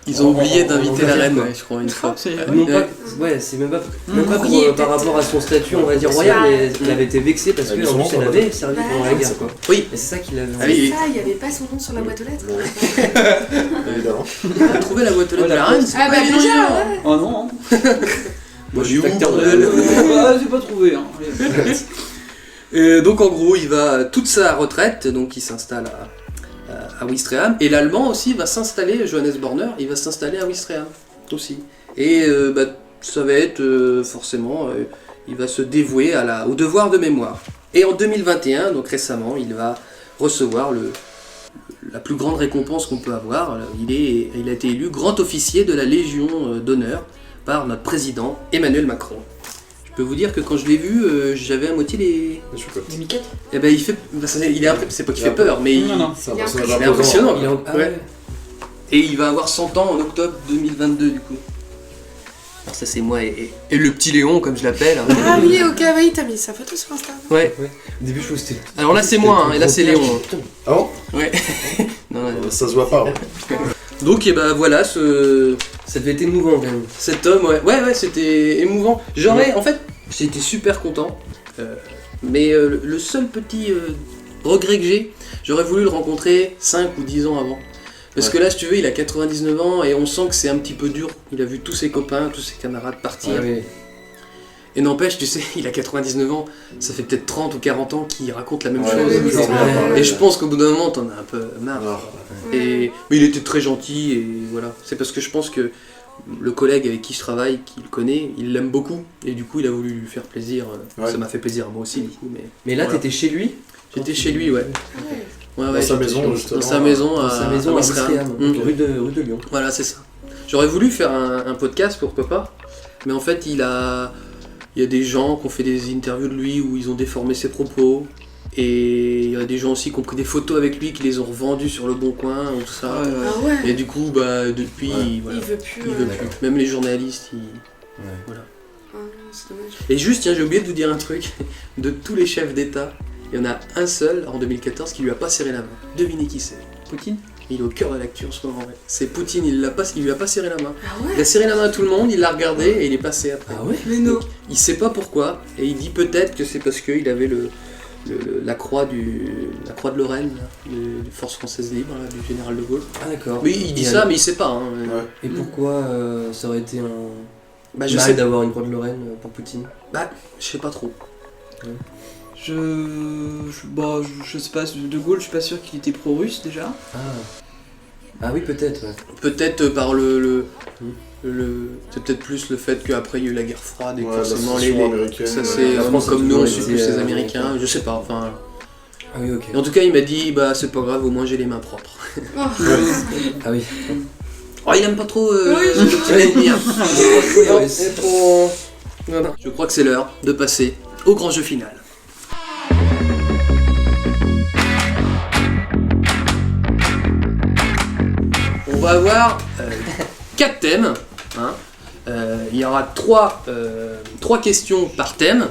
Ils ont oublié d'inviter la reine, quoi. ouais, je crois, une fois. C'est Non Ouais. pas, ouais, c'est même pas pour, Courrier, par peut-être. rapport à son statut, on va dire C'est royal, ça. mais elle avait été vexée parce Elle que en nous plus elle en avait servi Bah, pendant la guerre, quoi. Oui, Et c'est ça qu'il avait. Ah oui. Ça, il n'y avait pas son nom sur la boîte aux lettres. Évidemment. on a trouvé la boîte aux lettres de la reine. c'est Ah pas bah évident, déjà, hein. ouais. Oh non. Moi j'ai eu Facteur de- J'ai pas trouvé. Hein. Donc en gros, il va à toute sa retraite, donc il s'installe à Ouistreham. Et l'allemand aussi va s'installer, Johannes Borner, il va s'installer à Ouistreham aussi. Et ça va être forcément, il va se dévouer au devoir de mémoire. Et en 2021, donc récemment, il va recevoir la plus grande récompense qu'on peut avoir. Il a été élu grand officier de la Légion d'honneur par notre président Emmanuel Macron. Je peux vous dire que quand je l'ai vu, j'avais à moitié les... Je suis pas Les miquettes. Eh ben, il est un peu, c'est pas qu'il fait peur, mais Non, non. C'est un Il est personnage il est imposant. impressionnant. Il est en- ah Ouais. ouais. Et il va avoir 100 ans en octobre 2022 du coup. Alors ça c'est moi et le petit Léon comme je l'appelle. hein. Ah oui, ok, oui, t'as mis sa photo sur Insta. Ouais. Au début, je trouvais que c'était. Alors là c'est moi hein, et là c'est Léon. hein. Putain. Ah bon Ouais. Non, non, Ça se voit pas. Ouais. donc et ben voilà Ça devait être émouvant quand même. cet homme ouais c'était émouvant. En fait j'ai été super content. Mais le seul petit regret que j'aurais voulu le rencontrer 5 ou 10 ans avant. Parce que là, si tu veux, il a 99 ans et on sent que c'est un petit peu dur. Il a vu tous ses copains, tous ses camarades partir. Ah oui. Et n'empêche, tu sais, il a 99 ans, ça fait peut-être 30 ou 40 ans qu'il raconte la même Ouais, chose. ouais, c'est ça. Et je pense qu'au bout d'un moment, t'en as un peu marre. Ah, Mais il était très gentil et voilà. C'est parce que je pense que le collègue avec qui je travaille, qui le connaît, il l'aime beaucoup. Et du coup, il a voulu lui faire plaisir. Ouais. Ça m'a fait plaisir à moi aussi, du coup. Mais là, Voilà. t'étais chez lui. J'étais chez lui, ouais. Ouais, Dans sa j'étais maison, chez- justement. Dans sa maison, Dans sa maison à Ouistreham, Mm. rue de Lyon. Voilà, c'est ça. J'aurais voulu faire un podcast, pourquoi pas. Mais en fait, il y a des gens qui ont fait des interviews de lui où ils ont déformé ses propos. Et il y a des gens aussi qui ont pris des photos avec lui, qui les ont revendues sur le Bon Coin ou tout ça. Ah ouais. Et du coup, depuis, Ouais. voilà, Il veut plus. il veut plus. Même les journalistes, voilà. Ah non, c'est dommage. Et juste, tiens, j'ai oublié de vous dire un truc. De tous les chefs d'État, il y en a un seul, en 2014, qui lui a pas serré la main. Devinez qui c'est. Poutine. Il est au cœur de l'actu en ce moment. Ouais. C'est Poutine, il lui a pas serré la main. Ah Il ouais. a serré la main à tout le monde, il l'a regardé et il est passé après. Ah ouais. Mais non. Il sait pas pourquoi, et il dit peut-être que c'est parce qu'il avait la croix de Lorraine, là, de Force Française Libre, là, du général de Gaulle. Ah d'accord. Mais il dit Et ça, alors- mais il sait pas. Hein. Ouais. Et pourquoi ça aurait été un Bah, je mal sais, d'avoir une croix de Lorraine pour Poutine? je sais pas trop. Je sais pas, De Gaulle, je suis pas sûr qu'il était pro-russe déjà. Ah. Ah oui, peut-être, ouais. Peut-être par c'est peut-être plus le fait qu'après il y a eu la guerre froide et que Ouais, forcément l'ascension américaine, ça ouais. c'est La France, comme c'est nous on toujours suit été, plus les américain. Américains, je sais pas, enfin. Ah oui, ok. Et en tout cas il m'a dit bah c'est pas grave, au moins j'ai les mains propres. Oh. Ah oui. Oh il aime pas trop Oui, le petit ennemi, hein. Ouais, C'est trop. Non. Je crois que c'est l'heure de passer au grand jeu final. On va avoir 4 thèmes. Hein. Il y aura 3 questions par thème.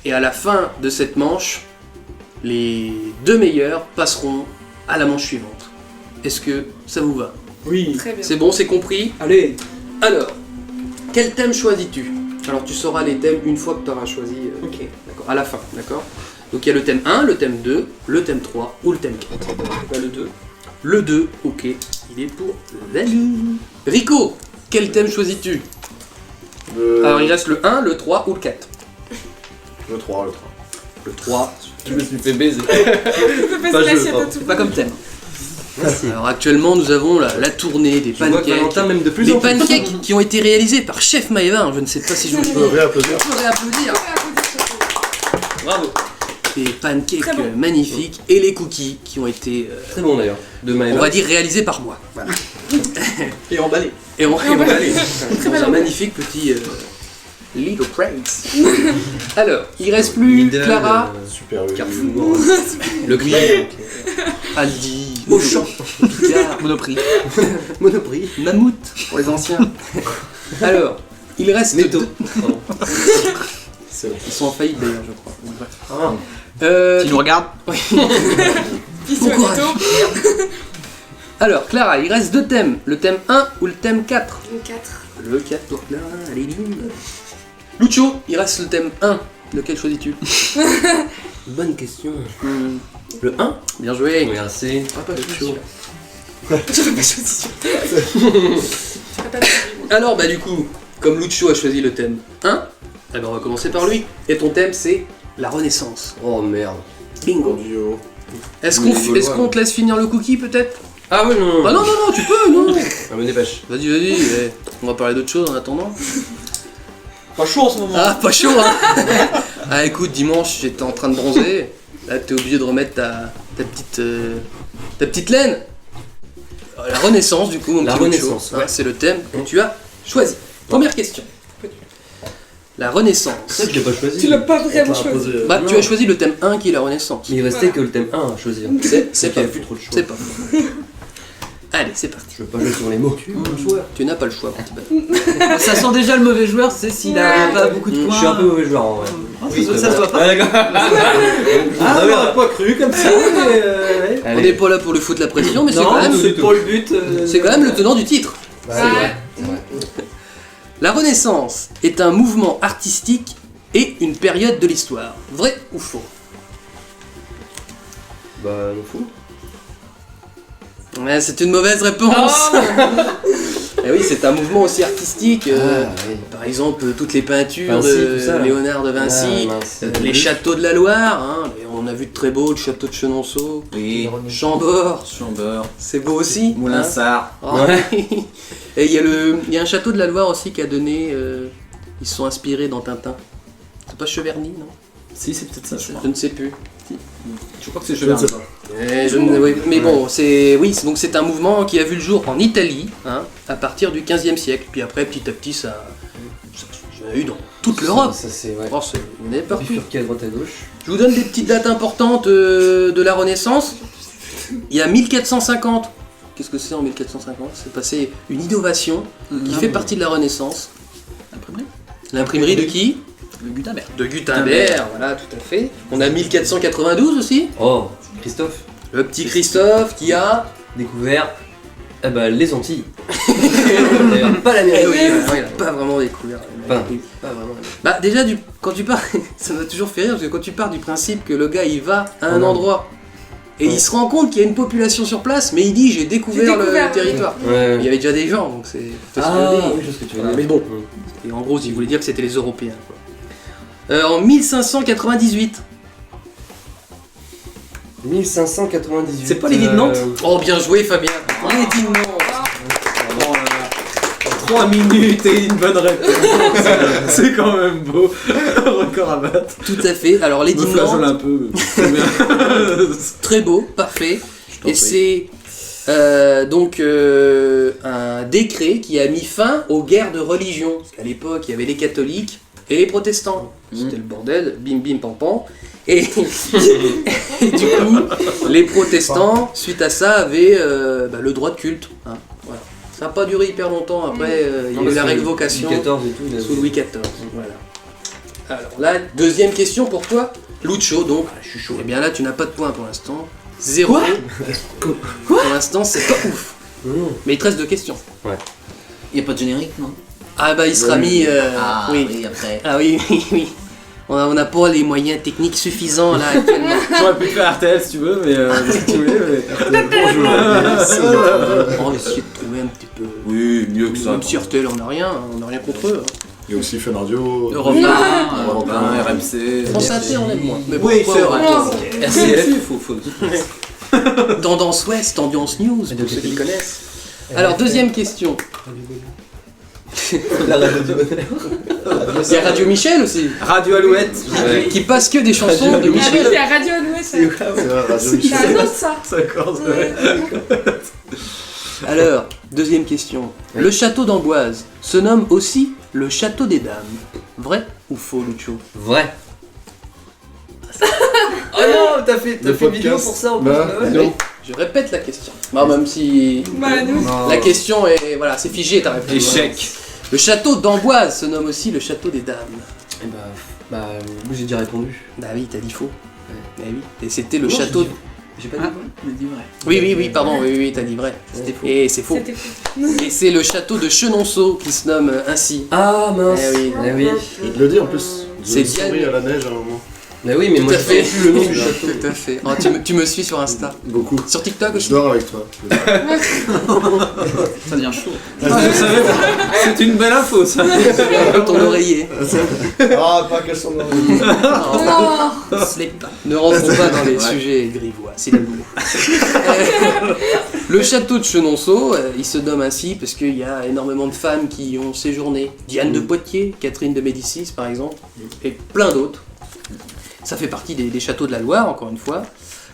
Et à la fin de cette manche, les 2 meilleurs passeront à la manche suivante. Est-ce que ça vous va? Oui. Très bien. C'est bon, c'est compris? Allez. Alors, quel thème choisis-tu? Alors tu sauras les thèmes une fois que tu auras choisi, Ok. d'accord, à la fin, d'accord? Donc il y a le thème 1, le thème 2, le thème 3 ou le thème 4. Bah, le 2. Le 2, ok, il est pour Dani. Rico, quel thème choisis-tu? Alors il reste le 1, le 3 ou le 4. Le 3. Le 3, Je me suis fait baiser. Tu peux Pas passer jeu, l'assiette à pardon. tout. C'est pas comme thème. alors actuellement nous avons la tournée des Je vois que pancakes. Valentin même de plus Des en plus. pancakes qui ont été réalisés par Chef Maëva, je ne sais pas si je On peux peut réapplaudir. réapplaudir. Bravo. Des pancakes Très bon. Magnifiques et les cookies qui ont été, Très bon d'ailleurs. De on Maëva. va dire, réalisés par moi. Voilà. Et emballé. Et on va aller Très dans belle un emballage. magnifique petit Little Prince. Alors, il reste plus Lidl, Clara, Super. oui. Carrefour. Le gris. Aldi, Auchan, Picard, Monoprix. Monoprix, Mammouth pour les anciens. Alors, il reste Netto. deux- Pardon. C'est bon. Ils sont en faillite d'ailleurs, je crois. Bon, bref. Ah. Tu nous regardes? Bisous Bon à courage. Netto. Alors, Clara, il reste 2 thèmes. Le thème 1 ou le thème 4? Le 4. Le 4 pour Clara, allez, ligne. Lucho, il reste le thème 1. Lequel choisis-tu? Bonne question. Le 1. Bien joué. Merci. Ah, pas Lucho. J'aurais pas choisi. J'aurais pas choisi. Alors, bah du coup, comme Lucho a choisi le thème 1, eh ben on va commencer par lui. Et ton thème, c'est la Renaissance. Oh merde. Bingo. Audio. Est-ce Oui, qu'on les est-ce Gaulois. qu'on te laisse finir le cookie, peut-être? Ah oui, non. Ah non, non, non, tu peux, non. Ah, me dépêche. Vas-y, vas-y, on va parler d'autre chose en attendant. Pas chaud en ce moment. Ah, pas chaud, hein. Ah, écoute, dimanche, j'étais en train de bronzer. Là, t'es obligé de remettre ta petite laine. La Renaissance, du coup, mon La petit Lucho. Renaissance, Hein, ouais. c'est le thème que tu as choisi. Première question. La Renaissance. C'est ça que je l'ai pas choisi. Tu l'as pas vraiment On t'a choisi. imposé, Bah, tu Non. as choisi le thème 1 qui est la Renaissance. Mais il restait Voilà. que le thème 1 à choisir. C'est Ok, pas plus faux. trop de choix. C'est pas faux. Allez, c'est parti. Je veux pas jouer sur les mots. Tu n'as pas le choix, petit bâtard. Ça sent déjà le mauvais joueur, c'est s'il a Ouais. pas beaucoup de Je points. suis un peu mauvais joueur en vrai. Ça se voit pas. Ah, d'accord. Ah, on aurait pas cru comme ça, mais ouais. On n'est pas là pour le foutre la pression, mais c'est Non, quand même, c'est pour le but. c'est quand même le tenant du titre. Ouais. La Renaissance est un mouvement artistique et une période de l'histoire. Vrai ou faux? Bah, non fou. Ouais, c'est une mauvaise réponse. Eh oui, c'est un mouvement aussi artistique. oui. Par exemple, toutes les peintures Vinci, de tout ça, là. Léonard de Vinci, Ah, mince. les châteaux de la Loire. Hein, et on a vu de très beau le château de Chenonceau, Oui. Chambord. Chambord. C'est beau aussi. Moulinsart. Hein. Et il y a un château de la Loire aussi qui a donné. Ils se sont inspirés dans Tintin. C'est pas Cheverny, non? Si, c'est peut-être ça, je crois. Je ne sais plus. Je crois que c'est Je ne sais pas. Oui, mais bon, donc c'est un mouvement qui a vu le jour en Italie, hein, à partir du 15e siècle. Puis après, petit à petit, ça a eu dans toute l'Europe. Ça, c'est ouais. Oh, on est partout. Bifurqué à droite à gauche. Je vous donne des petites dates importantes de la Renaissance. Il y a 1450. Qu'est-ce que c'est en 1450? C'est passé une innovation qui fait partie de la Renaissance. L'imprimerie. L'imprimerie de qui? Le Gutenberg. De Gutenberg, voilà, tout à fait. On a 1492 aussi. Oh, Christophe. Le petit Christophe qui a... Découvert. Eh bah, les Antilles. D'ailleurs, pas l'Amérique. Eh oui, il n'a pas vraiment découvert. Pas vraiment. Bah déjà, quand tu pars, ça m'a toujours fait rire, parce que quand tu pars du principe que le gars il va à un Ouais. endroit et il se rend compte qu'il y a une population sur place, mais il dit j'ai découvert le découvert. territoire. Ouais. Il y avait déjà des gens, donc c'est pas ce Ah, qu'il veut oui, dire. je sais ce que tu veux Voilà, dire. mais bon. Et en gros, il voulait dire que c'était les Européens. Quoi. En 1598. 1598. C'est pas l'édit de Nantes Oh, bien joué, Fabien. L'édit de Nantes. 3 minutes et une bonne réponse. C'est quand même beau. Record à battre. Tout à fait. Alors, l'édit Je de me flageole Nantes, un peu. C'est bien. très beau, parfait. t'en Et prie. c'est donc un décret qui a mis fin aux guerres de religion. Parce qu'à l'époque, il y avait les catholiques et les protestants. C'était le bordel, bim bim pam pam. Et, et du coup, les protestants, suite à ça, avaient le droit de culte. Hein, voilà. Ça n'a pas duré hyper longtemps. Après, il y a eu la révocation Louis XIV et tout. sous Louis XIV. Voilà. Alors là, deuxième question pour toi, Lucho. Donc, je suis chaud. Eh bien là, tu n'as pas de points pour l'instant. 0. Pour l'instant, c'est pas ouf. Mais il te reste 2 questions. Y a pas de générique, non? Ah bah il sera mis... oui, après. Ah oui, oui, oui. On n'a pas les moyens techniques suffisants là actuellement. J'aurais pu faire RTL si tu veux, mais si tu voulais. Mais... Bonjour. On va essayer de trouver un petit peu... Oui, mieux que ça. Même si RTL, on n'a rien contre eux. Il y a aussi Fun Radio. Europe 1, RMC. France Inter, on aime moins. Mais Oui, pourquoi c'est Europe vrai. 1? RCF, faut. Tendance Ouest, Ambiance News, pour ceux qui connaissent. Alors, deuxième question. La radio du bonheur. Il y a Radio Michel aussi, Radio Alouette. qui passe que des chansons de Ah oui, Michel. c'est à Radio Alouette, ça. C'est vrai, Radio C'est Michel. un autre, ça. Ça accorde. Alors, deuxième question. Le château d'Amboise se nomme aussi le château des dames. Vrai ou faux, Lucho? Vrai. Oh non, t'as fait Le une vidéo podcast. pour ça en plus. Bah, ouais. non. Je répète la question. Bon, même si Bah, nous. la question est... Voilà, c'est figé ta réponse. Échec. Le château d'Amboise se nomme aussi le château des dames. Eh bah, moi j'ai déjà répondu. Bah oui, t'as dit faux. Bah oui. Et c'était le Non, château... J'ai pas dit Ah, quoi. mais dis vrai. Oui, pardon, oui, t'as dit vrai. C'était faux. Et c'est faux. C'était fou. Et c'est le château de Chenonceau qui se nomme ainsi. Ah mince. Eh oui. Eh oui. Il le dit en plus. C'est C'est souris Diane. à la neige à un moment. Mais oui, mais Tout moi à je fait. sais plus le nom du château. Tout à fait. Oh, tu me suis sur Insta. Beaucoup. Sur TikTok Je aussi. dors avec toi. Ça devient chaud. C'est une belle info ça. Comme ton oreiller. Ah, pas qu'elles sont dans le... Non. Slip. Ne rentrons pas dans les sujets grivois, c'est la boule. Le château de Chenonceau, il se nomme ainsi parce qu'il y a énormément de femmes qui y ont séjourné. Diane de Poitiers, Catherine de Médicis par exemple, et plein d'autres. Ça fait partie des châteaux de la Loire, encore une fois.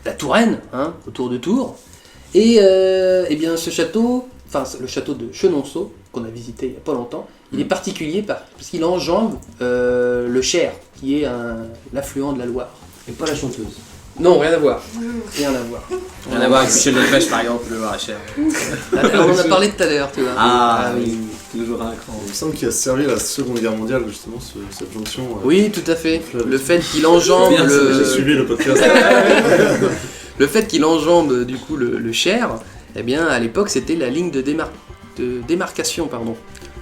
La Touraine, hein, autour de Tours. Et eh bien ce château, enfin le château de Chenonceau, qu'on a visité il n'y a pas longtemps, il est particulier parce qu'il enjambe le Cher, qui est l'affluent de la Loire. Et pas la chanteuse. Non, rien à voir. Rien à voir. Rien à voir avec Michel Delpech par exemple, le Varachère. On en a parlé tout à l'heure, tu vois. Ah oui, toujours un cran. Il me semble qu'il a servi à la Seconde Guerre mondiale, justement, cette jonction. Oui, tout à fait. Le fait qu'il enjambe Bien, J'ai le... suivi le podcast. Le fait qu'il enjambe du coup le Cher, eh bien à l'époque c'était la ligne de démarcation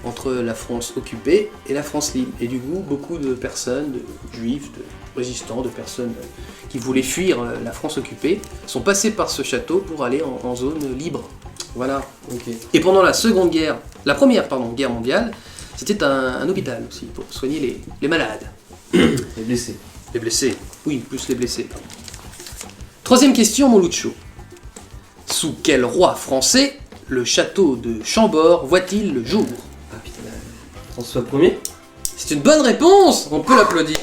entre la France occupée et la France libre. Et du coup beaucoup de personnes, de juifs, de résistants, de personnes qui voulaient fuir la France occupée, sont passés par ce château pour aller en zone libre. Voilà. Ok. Et pendant la première guerre mondiale, c'était un hôpital aussi pour soigner les malades. Les blessés. Les blessés. Oui, plus les blessés. Pardon. Troisième question, mon Lucho. Sous quel roi français le château de Chambord voit-il le jour? Ah putain. François Ier. C'est une bonne réponse. On peut l'applaudir.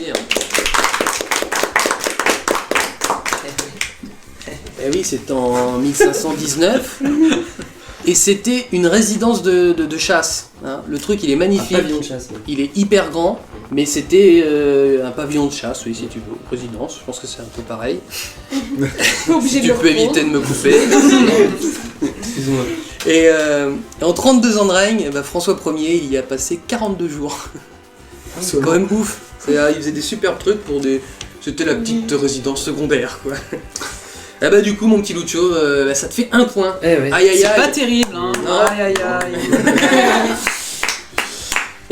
Eh oui, c'est en 1519. Et c'était une résidence de chasse. Hein. Le truc, il est Un magnifique. pavillon de chasse. Il est hyper grand, mais c'était un pavillon de chasse, oui, si tu veux. Résidence, je pense que c'est un peu pareil. Obligé Tu de peux le éviter de me couper. Excuse-moi. Et en 32 ans de règne, François Ier, il y a passé 42 jours. C'est quand même ouf. C'est-à-dire, il faisait des superbes trucs pour des... C'était la petite résidence secondaire, quoi. Ah bah du coup, mon petit Lucho, ça te fait 1 point. Eh ouais. Aïe aïe C'est aïe. pas terrible, hein. Non. Aïe aïe aïe.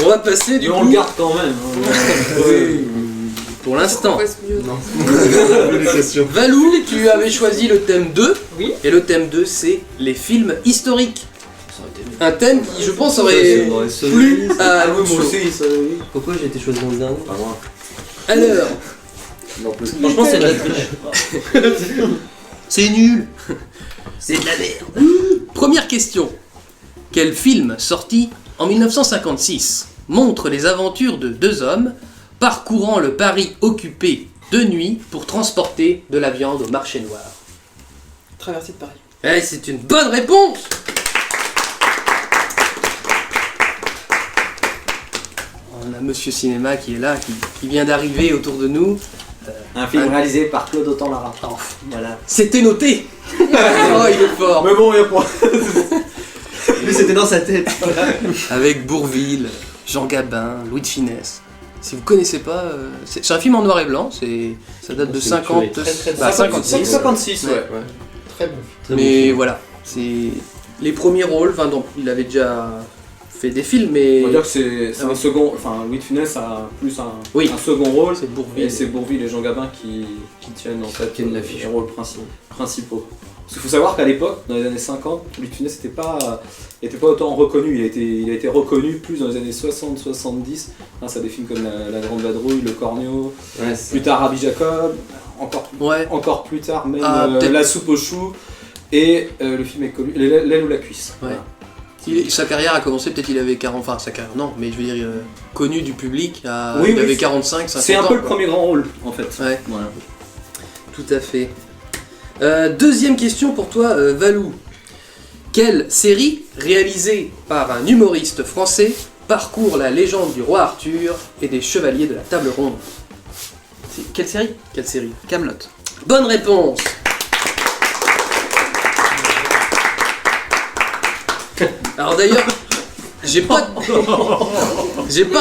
On va passer du Mais coup... on le garde quand même. Oui. Pour l'instant. Les questions. Valou, tu avais choisi le thème 2. Oui. Et le thème 2, c'est les films historiques. Un thème qui, je pense, aurait plu à Lucho. Pourquoi j'ai été choisi dans le dernier? Alors, Non, plus. Franchement, c'est de la triche. C'est nul. C'est de la merde. Première question. Quel film sorti en 1956 montre les aventures de deux hommes parcourant le Paris occupé de nuit pour transporter de la viande au marché noir? Traversée de Paris. Eh, c'est une bonne réponse. On a Monsieur Cinéma qui est là, qui vient d'arriver autour de nous. Un film réalisé par Claude Autant-Lara. Oh, Voilà. c'était noté. Oh, il est fort. Mais bon, il y a pas. Mais c'était dans sa tête. Avec Bourvil, Jean Gabin, Louis de Funès. Si vous connaissez pas, c'est un film en noir et blanc, ça date de C'est 50, très, bah, 56. 56, ouais. Très bon. Mais voilà, c'est les premiers rôles, enfin donc il avait déjà fait des films, mais On va dire que c'est un second. Enfin, Louis de Funès a plus un second rôle. c'est Bourvil. Et c'est Bourvil et Jean Gabin qui tiennent en fait tiennent l'affiche. les rôles principaux. Parce qu'il faut savoir qu'à l'époque, dans les années 50, Louis de Funès n'était pas autant reconnu. Il a été reconnu plus dans les années 60-70, grâce à des films comme La Grande Vadrouille, Le Cornio, Ouais, plus tard Rabbi Jacob, Ouais. encore plus tard même Peut-être. La soupe aux choux, et le film est connu, L'aile ou la cuisse. Ouais. Voilà. Sa carrière a commencé, peut-être il avait 40, enfin sa carrière, non, mais je veux dire, connu du public, Oui, il oui, avait c'est- 45, 50 ans. C'est un peu le quoi. premier grand rôle en fait. Ouais, Voilà. tout à fait. Deuxième question pour toi, Valou. Quelle série, réalisée par un humoriste français, parcourt la légende du roi Arthur et des chevaliers de la table ronde? Quelle série? Quelle série? Camelot. Bonne réponse. Alors d'ailleurs, j'ai pas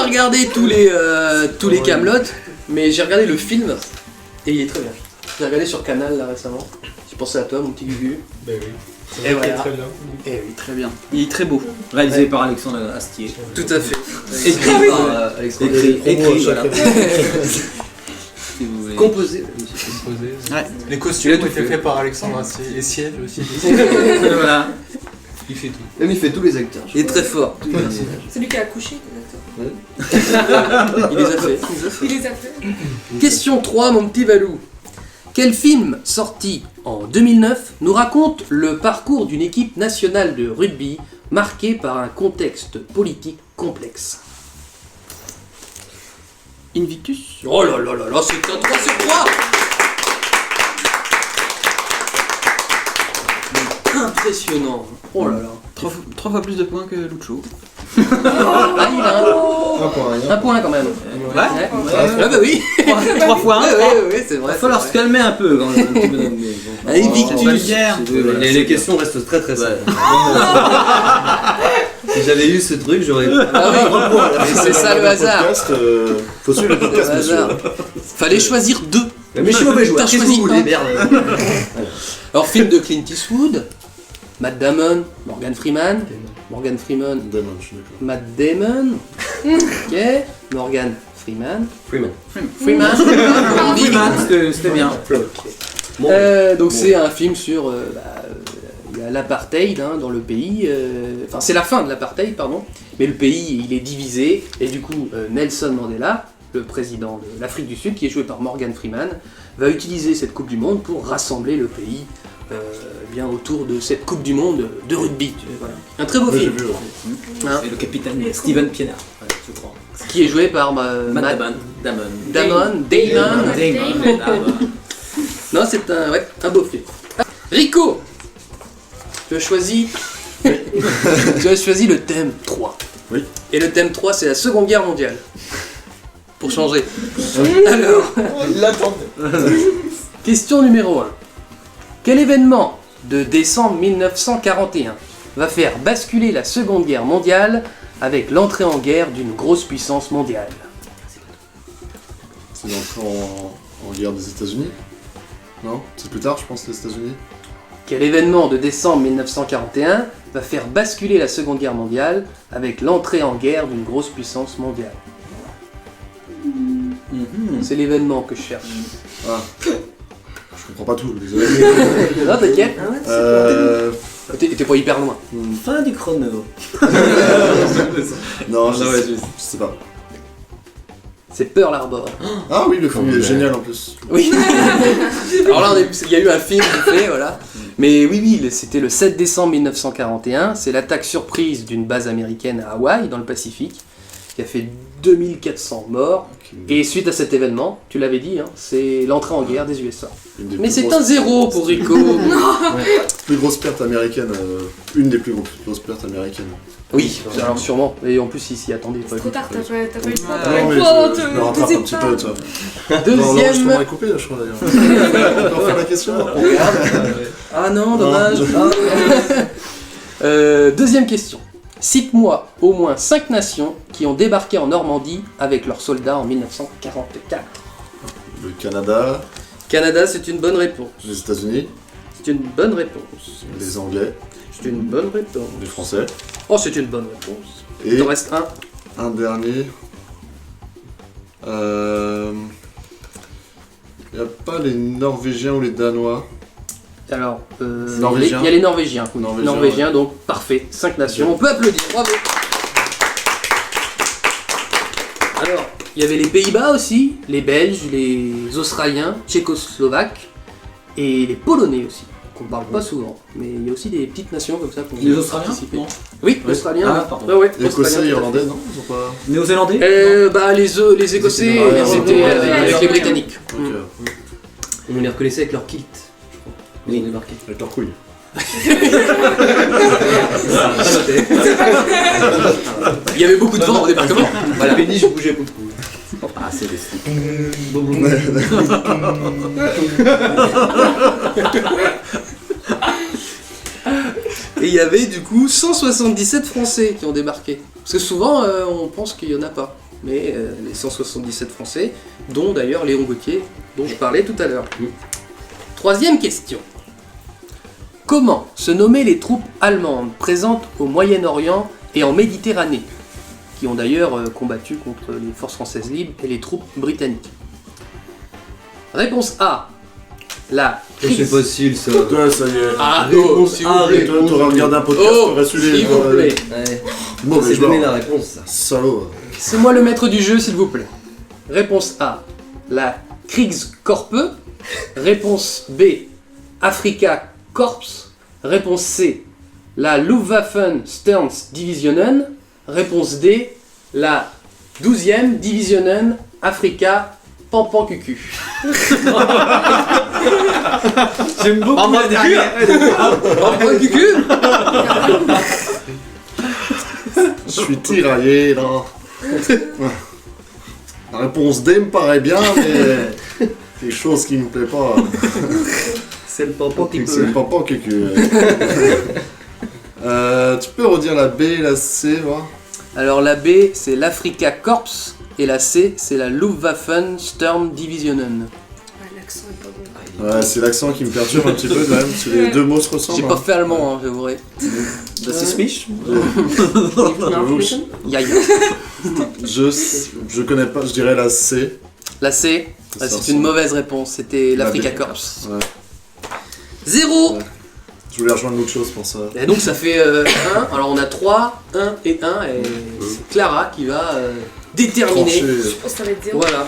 regardé tous les Camelot, mais j'ai regardé le film et il est très bien. J'ai regardé sur Canal là récemment. J'ai pensé à toi, mon petit Gugu. Ben oui. Et voilà. Très bien. Et oui, Très bien. Il est très beau. Réalisé par Alexandre Astier. tout à fait. Écrit par Alexandre. Écrit, voilà. Si vous voulez. Composé. Ouais. Les costumes ont été faits par Alexandre Astier. Les sièges aussi. Voilà. Il fait tout. Même il fait tous les acteurs. je Il est crois. très fort. Celui qui a accouché, exactement. Il les a fait. Il les a fait. Question 3, mon petit Valou. Quel film sorti en 2009 nous raconte le parcours d'une équipe nationale de rugby marqué par un contexte politique complexe? Invictus. Oh là là là là, c'est un 3 sur 3. Impressionnant. Oh là là. 3 fois plus de points que Lucho. Ah, il a Un point, rien. un point quand même. Ouais. Ah bah oui. 3 fois 1. Ouais, c'est vrai. Il va falloir se calmer un peu quand même. Un petit bonhomme, mais bon. Invictus. vulgaire. Les questions restent très très simples. Si j'avais eu ce truc, j'aurais. Ah oui, c'est ça le hasard. Podcast, faut suivre le Le podcast, monsieur. hasard. Fallait choisir 2. Mais je suis mauvais joueur. T'as Qu'est-ce que choisi vous voulez, un. merde. Alors, film de Clint Eastwood, Matt Damon, Morgan Freeman, Damon, je suis d'accord. Matt Damon, ok, Morgan Freeman, Freeman. Freeman, C'était bien. donc c'est un film sur il y a l'apartheid hein, dans le pays, enfin c'est la fin de l'apartheid pardon, mais le pays il est divisé et du coup Nelson Mandela, le président de l'Afrique du Sud qui est joué par Morgan Freeman, va utiliser cette Coupe du Monde pour rassembler le pays bien autour de cette Coupe du Monde de rugby. Voilà. Un très beau Ouais, j'ai film vu, ouais. hein, Et le capitaine Steven Pienaar, ouais, je crois. qui est joué par Matt Damon. Damon. Non, c'est un beau film. Ah, Rico, tu as choisi le thème 3. Oui. Et le thème 3, c'est la Seconde Guerre mondiale. Pour changer. Alors, Il l'attendait. question numéro 1. Quel événement de décembre 1941 va faire basculer la Seconde Guerre mondiale avec l'entrée en guerre d'une grosse puissance mondiale? C'est l'entrée en guerre des États-Unis. Non? C'est plus tard, je pense, les États-Unis. Quel événement de décembre 1941 va faire basculer la Seconde Guerre mondiale avec l'entrée en guerre d'une grosse puissance mondiale? C'est l'événement que je cherche. Ah. Je comprends pas tout, désolé. Non, t'inquiète. T'es pas hyper loin. Fin du chrono. Non, je sais pas. C'est Pearl Harbor. Ah oui, le film est génial en plus. Oui. Alors là, il y a eu un film qui fait, voilà. Mais oui, c'était le 7 décembre 1941. C'est l'attaque surprise d'une base américaine à Hawaï, dans le Pacifique, qui a fait 2400 morts. Et suite à cet événement, tu l'avais dit, hein, c'est l'entrée en guerre des USA. Mais c'est un 0 pour Rico. Plus grosse perte américaine, une des plus grosses pertes américaines. Oui, alors sûrement. Et en plus, il s'y attendait pas. Trop tard, t'as pas eu le temps. Non, mais je me rattrape un petit peu, toi. Deuxième. Je coupé, je crois d'ailleurs. On fait la question. Ah non, dommage. Deuxième question. Cite-moi au moins 5 nations qui ont débarqué en Normandie avec leurs soldats en 1944. Le Canada. Canada, c'est une bonne réponse. Les États-Unis. C'est une bonne réponse. Les Anglais. C'est une bonne réponse. Les Français. Oh, c'est une bonne réponse. Et Il t'en reste un. un dernier. Il n'y a pas les Norvégiens ou les Danois. Alors, Norvégiens. il y a les Norvégiens. Norvégiens, ouais. Donc parfait. 5 nations. On peut applaudir. Bravo. Alors, il y avait les Pays-Bas aussi, les Belges, les Australiens, Tchécoslovaques et les Polonais aussi, qu'on ne parle pas souvent. Mais il y a aussi des petites nations comme ça. Les Australiens participé. Non. Oui, Ouais. Australiens. Ah, pardon. Ouais, Les Écossais, Australiens, Irlandais, non Ils ont pas. Néo-Zélandais Les Écossais, Ouais, c'était ouais, avec ouais, les ouais. Britanniques. Ok. On les reconnaissait avec leur kilt, je crois. Ils ont débarqué. Avec leurs couilles. Il y avait beaucoup de vent au débarquement. Voilà, la péniche bougeait beaucoup. Ah, c'est des slips. Et il y avait du coup 177 Français qui ont débarqué. Parce que souvent on pense qu'il n'y en a pas. Mais les 177 Français, dont d'ailleurs Léon Gauthier, dont je parlais tout à l'heure. Troisième question. Comment se nommaient les troupes allemandes présentes au Moyen-Orient et en Méditerranée, qui ont d'ailleurs combattu contre les forces françaises libres et les troupes britanniques? Réponse A. La C'est facile ça. Toi, ça y est. Ah, Réponse s'il vous A, plaît. Toi, t'aurais regardé un podcast, Oh, t'aurais su les. s'il vous plaît. Ouais. Mauvais C'est donné joueur. la réponse ça. Salaud. C'est moi le maître du jeu, s'il vous plaît. Réponse A. La Kriegskorps. Réponse B. Afrika Korps. Réponse C. La Luftwaffen Divisionen. Réponse D. La 12e Divisionen Afrika Pampancucu. J'aime beaucoup la dernière. Pampancucu. Je suis tiraillé là. La réponse D me paraît bien, mais quelque chose qui me plaît pas. C'est le pampan qui C'est le peut. papa qui tu peux redire la B et la C, va? Alors la B, c'est l'Afrika Korps. Et la C, c'est la Luftwaffen Divisionen. Ouais, l'accent est pas bon. Ouais, c'est l'accent qui me perturbe un petit peu quand même, parce que les deux mots se ressemblent. J'ai pas fait allemand, hein, j'avouerai. Das ist mich. Yaya. Je connais pas, je dirais la C. La C, Ça c'est ressemble. une mauvaise réponse, c'était La l'Afrika B. Korps. Ouais. 0. Ouais. Je voulais rejoindre l'autre chose pour ça. Et donc ça fait 1, alors on a 3, 1 et 1, et c'est Clara qui va déterminer. Trancher. Je pense que ça va être 0. Voilà. En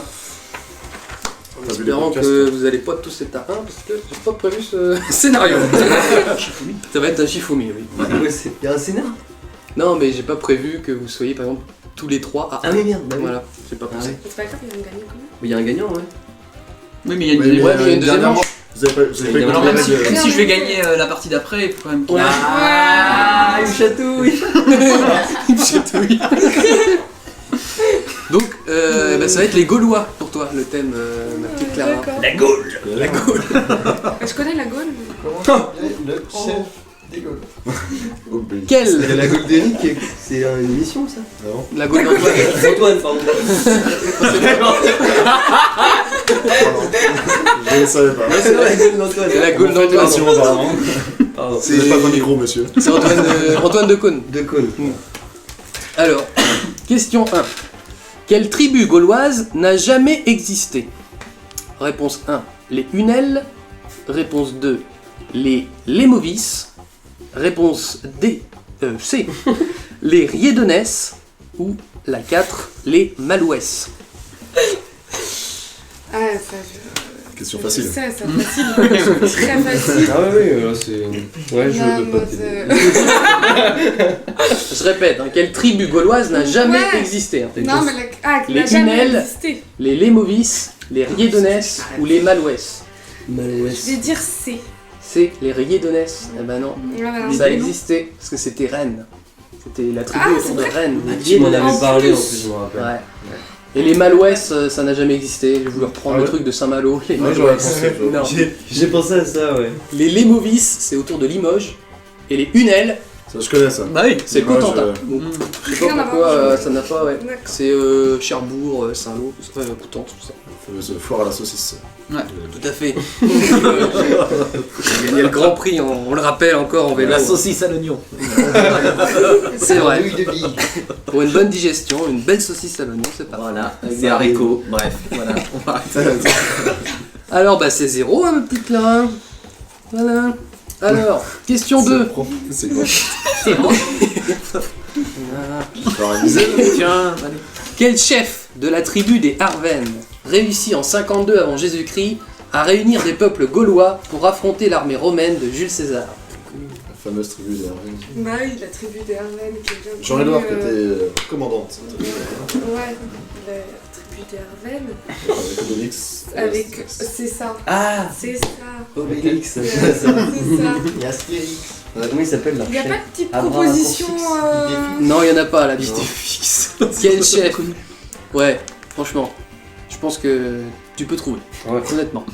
T'as vu les espérant podcasts, que vous allez pas tous être à 1, parce que j'ai pas prévu ce scénario. Ça va être un Shifumi, oui. Ouais, il y a un scénar. Non, mais j'ai pas prévu que vous soyez par exemple tous les 3 à 1. Ah mais merde, bah oui. Voilà, j'ai pas Ah pensé. ouais. C'est pas grave, il va me gagner quand même. Mais il y a un gagnant, ouais. Oui, mais il y a une Oui, deuxième. Ouais, mais il y a une deuxième dernièrement, manche. Vous avez pas Il y a écouté alors, Alors, la même si, règle. même si je vais gagner la partie d'après, il faut quand même qu'il y ait- Ah, il chatouille. Une chatouille. Donc, bah, ça va être les Gaulois pour toi, le thème, ma petite Clara. D'accord. La Gaule. La Gaule. Je connais la Gaule. Le chef des Gaules. Oh, ben, Il y a Quelle la Gaule d'Eric, c'est une émission ça. non. La Gaule d'Antoine. Antoine, pardon. Je ne savais pas. C'est la Gaule d'Antoine. C'est la Gaule d'Antoine. Attention, apparemment. Pardon. C'est pas ton micro, monsieur. C'est Antoine de Caunes. De Cône. Alors, question 1. Quelle tribu gauloise n'a jamais existé? Réponse 1, les Hunelles. Réponse 2, les Lémovis. Réponse C, les Riédonès. Ou la 4, les Malouès. Ah, ça, Question je facile. sais, c'est facile. Très facile. Ah oui, là c'est. Ouais, je Non, veux moi, pas t'aider. Je répète, hein, quelle tribu gauloise n'a jamais Ouais. existé hein. Non, mais qui Les n'a jamais Unel. existé. Les Lémovis, les Riedonès ou les Malouès. Je vais dire C. C'est les Riedonès. Eh ben non, Voilà. ça a existé parce que c'était Rennes. C'était la tribu Ah, autour c'est de vrai Rennes. les Tu m'en Riedonès. avais parlé en plus. plus, je me rappelle. Ouais. Et les Malouès, ça n'a jamais existé. J'ai voulu reprendre Ah le ouais. truc de Saint-Malo. Les Moi, j'aurais Malouès. pensé, toi. Non. J'ai pensé à ça, ouais. Les Lémovis, c'est autour de Limoges. Et les Unel, Ça, je connais ça. bah oui, c'est Moi, Cotentin. je- Donc, je sais Rien pas à pourquoi voir. ça n'a pas, ouais. D'accord. C'est Cherbourg, Saint-Lô, Coutances, tout ça. Fameuse foire à la saucisse. Ouais. Tout à fait. Il y a le Grand Prix, on le rappelle encore en vélo. La saucisse à l'oignon. C'est vrai. Douille de bille. Pour une bonne digestion, une belle saucisse à l'oignon, c'est pas mal. Voilà, avec des haricots. Bref, voilà, on va arrêter. Alors, bah c'est 0, hein, ma petite Clara. Voilà. Alors, question 2. C'est bon. C'est bon. Faut réviser, là. Tiens, allez. Quel chef de la tribu des Arvennes réussit en 52 avant Jésus-Christ à réunir des peuples gaulois pour affronter l'armée romaine de Jules César? La fameuse tribu des Hervé. Bah oui, la tribu des Arvennes qui est bien Jean-Édouard qui connue, était commandante. Ouais, la tribu des Arvennes. Avec Obélix. Avec. C'est ça. Ah, C'est ça. Obélix. C'est C'est ça. ça. Et Astérix. Comment il s'appelle là Il n'y a pas de petite Abraham proposition. Courfix. Non, il y en a pas la Non. liste est fixe. Quel chef? Ouais, franchement, je pense que tu peux trouver, Ouais. honnêtement.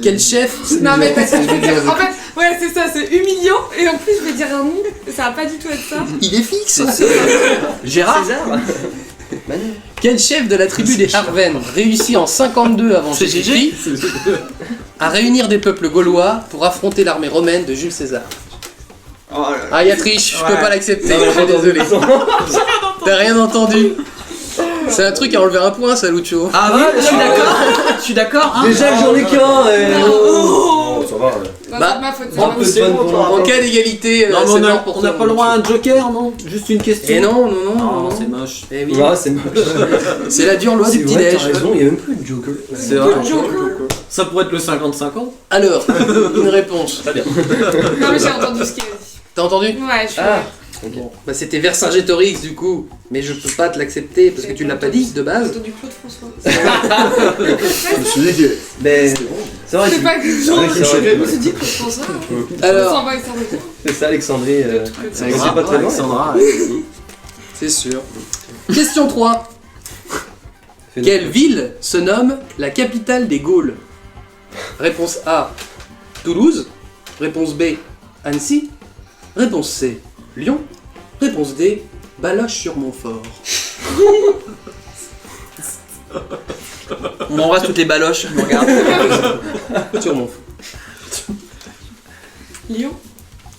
Quel chef? Non, mais parce que Je vais dire- en fait, ouais, c'est ça, c'est humiliant. Et en plus, je vais dire un nom. Ça va pas du tout être ça. Il est fixe. Gérard Quel chef de la tribu des Arvennes réussit en 52 avant Jésus-Christ à réunir des peuples gaulois pour affronter l'armée romaine de Jules César? Oh là là. Ah, il y a triche, je peux Ouais. pas l'accepter, je suis désolé. T'as rien entendu. C'est un truc à enlever un point, ça, Lucho. Ah oui, je suis d'accord. Je suis d'accord. Hein. Déjà que j'en ai qu'un Oh. ça va. Non, Bah, c'est ma faute. c'est Un ma peu faute. de bonne pour En cas d'égalité, Non, mais c'est mort pour on n'a toi, pas le droit à un Lucho. joker, non Juste une question. Et non, non, non, non, Non, non. c'est moche. Eh oui. Ouais, c'est moche. C'est la dure loi du C'est vrai, petit-déj. t'as raison, il y a même plus de Joker. C'est Good vrai. Joker. Ça pourrait être le 50-50. Alors, une réponse. Très bien. Non, mais j'ai entendu ce qu'il a dit. T'as entendu? Ouais, je suis. Ah. Bon, bah c'était Vercingétorix du coup, mais je peux pas te l'accepter parce que tu l'as pas dit de J'ai base. entendu Claude François. Je me suis dit que. Mais c'est vrai, C'est pas que c'est vrai, je me suis dit Claude François. Alors, Sans va, il s'en va. c'est ça, Alexandrie. C'est Alexandra, pas très loin. Alexandra, c'est sûr. Question 3. Fais Quelle ville se nomme la capitale des Gaules? Réponse A, Toulouse. Réponse B, Annecy. Réponse C, Lyon. Réponse D, Baloche-sur-Montfort. On embrasse toutes les baloches. On regarde. Sur Montfort. Lyon.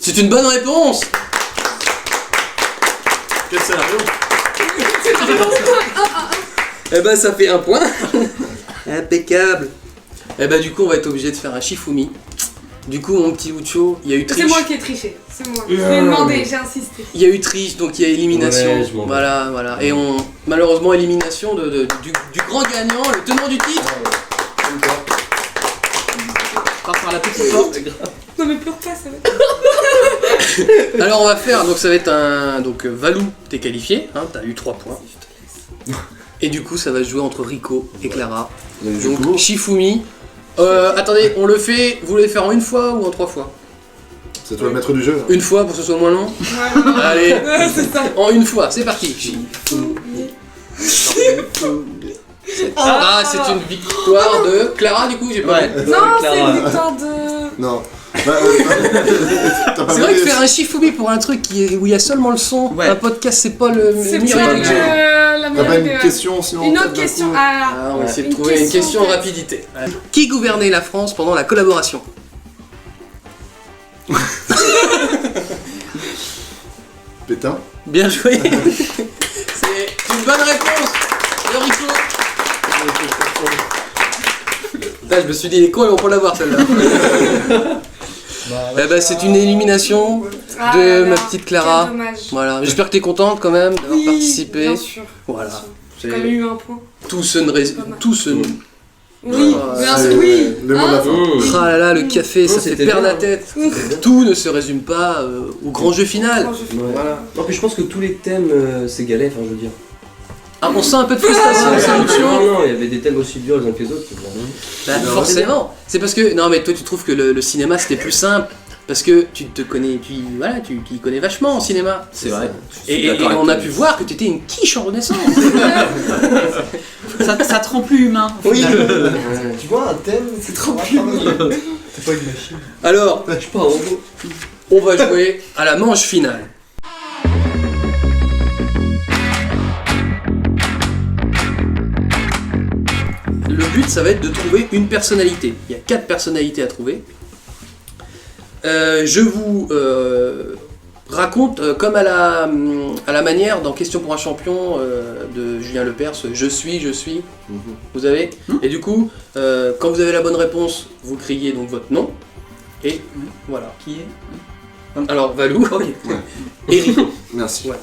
C'est une bonne réponse. Quel scénario? Eh ben ça fait un point. Impeccable. Eh ben du coup on va être obligé de faire un Shifumi. Du coup mon petit Lucho, il y a eu triche. C'est moi qui ai triché. C'est moi. Je l'ai demandé, j'ai insisté. Il y a eu triche, donc il y a élimination. Ouais, je m'en vais. Voilà, voilà. Et on malheureusement élimination du grand gagnant, le tenant du titre. Part par la petite porte. Non, mais pleure pas, ça va. Alors on va faire, donc ça va être un. Donc Valou, t'es qualifié, hein, t'as eu 3 points. Et du coup ça va se jouer entre Rico et Clara. Donc Shifumi. Attendez, on le fait. Vous voulez le faire en une fois ou en 3 fois? C'est toi le maître du jeu. Une fois pour que ce soit moins long. Ouais, Allez, ouais, c'est ça. en une fois, c'est parti. Ah, c'est une victoire de Clara du coup, j'ai pas vu. Non, c'est Clara. une victoire de. Non. Bah, t'as pas C'est vrai vu que les- faire un Shifumi pour un truc où il y a seulement le son, Ouais. un podcast c'est pas le C'est meilleur pas idée que que j'ai. la T'as pas meilleure idée, une ouais. question sinon en Une tête autre d'un question. coup Ah, Ah, on va essayer de Une trouver une question en question. rapidité. Qui gouvernait la France pendant la collaboration? Pétain. Bien joué. C'est une bonne réponse de Rico. Là, je me suis dit, les cons, ils vont pas l'avoir celle-là. Eh ben, c'est une élimination Ah de là ma là, petite Clara. Quel dommage. Voilà, j'espère que t'es contente quand même d'avoir Oui, participé. Bien sûr. Voilà. J'ai quand même eu un point. Tout se ne rés- tout se ne- Oui, oui. Le mot de la fin. Ah là là, le café, ça fait c'était perdre bien, la tête. Tout ne se résume pas au grand jeu final. Voilà. Non, puis je pense que tous les thèmes s'égalaient, enfin je veux dire. Ah, on sent un peu de frustration, Non, d'émotion. non, il y avait des thèmes aussi durs les uns que les autres. Bah, forcément. C'est parce que non mais toi tu trouves que le cinéma c'était plus simple parce que tu te connais, tu y connais vachement en cinéma. C'est vrai. Et on a pu voir que tu étais une quiche en renaissance. Ça te rend plus humain. Oui, tu vois, un thème, c'est trop plus. C'est pas une machine. Alors, Je suis pas un robot. on va jouer à la manche finale. Le but, ça va être de trouver une personnalité. Il y a 4 personnalités à trouver. Je vous raconte, comme à la manière dans Question pour un champion de Julien Lepers, je suis. Vous avez. Et du coup, quand vous avez la bonne réponse, vous criez donc votre nom. Et voilà. Qui est Alors, Valou et Rico. Merci. Ouais.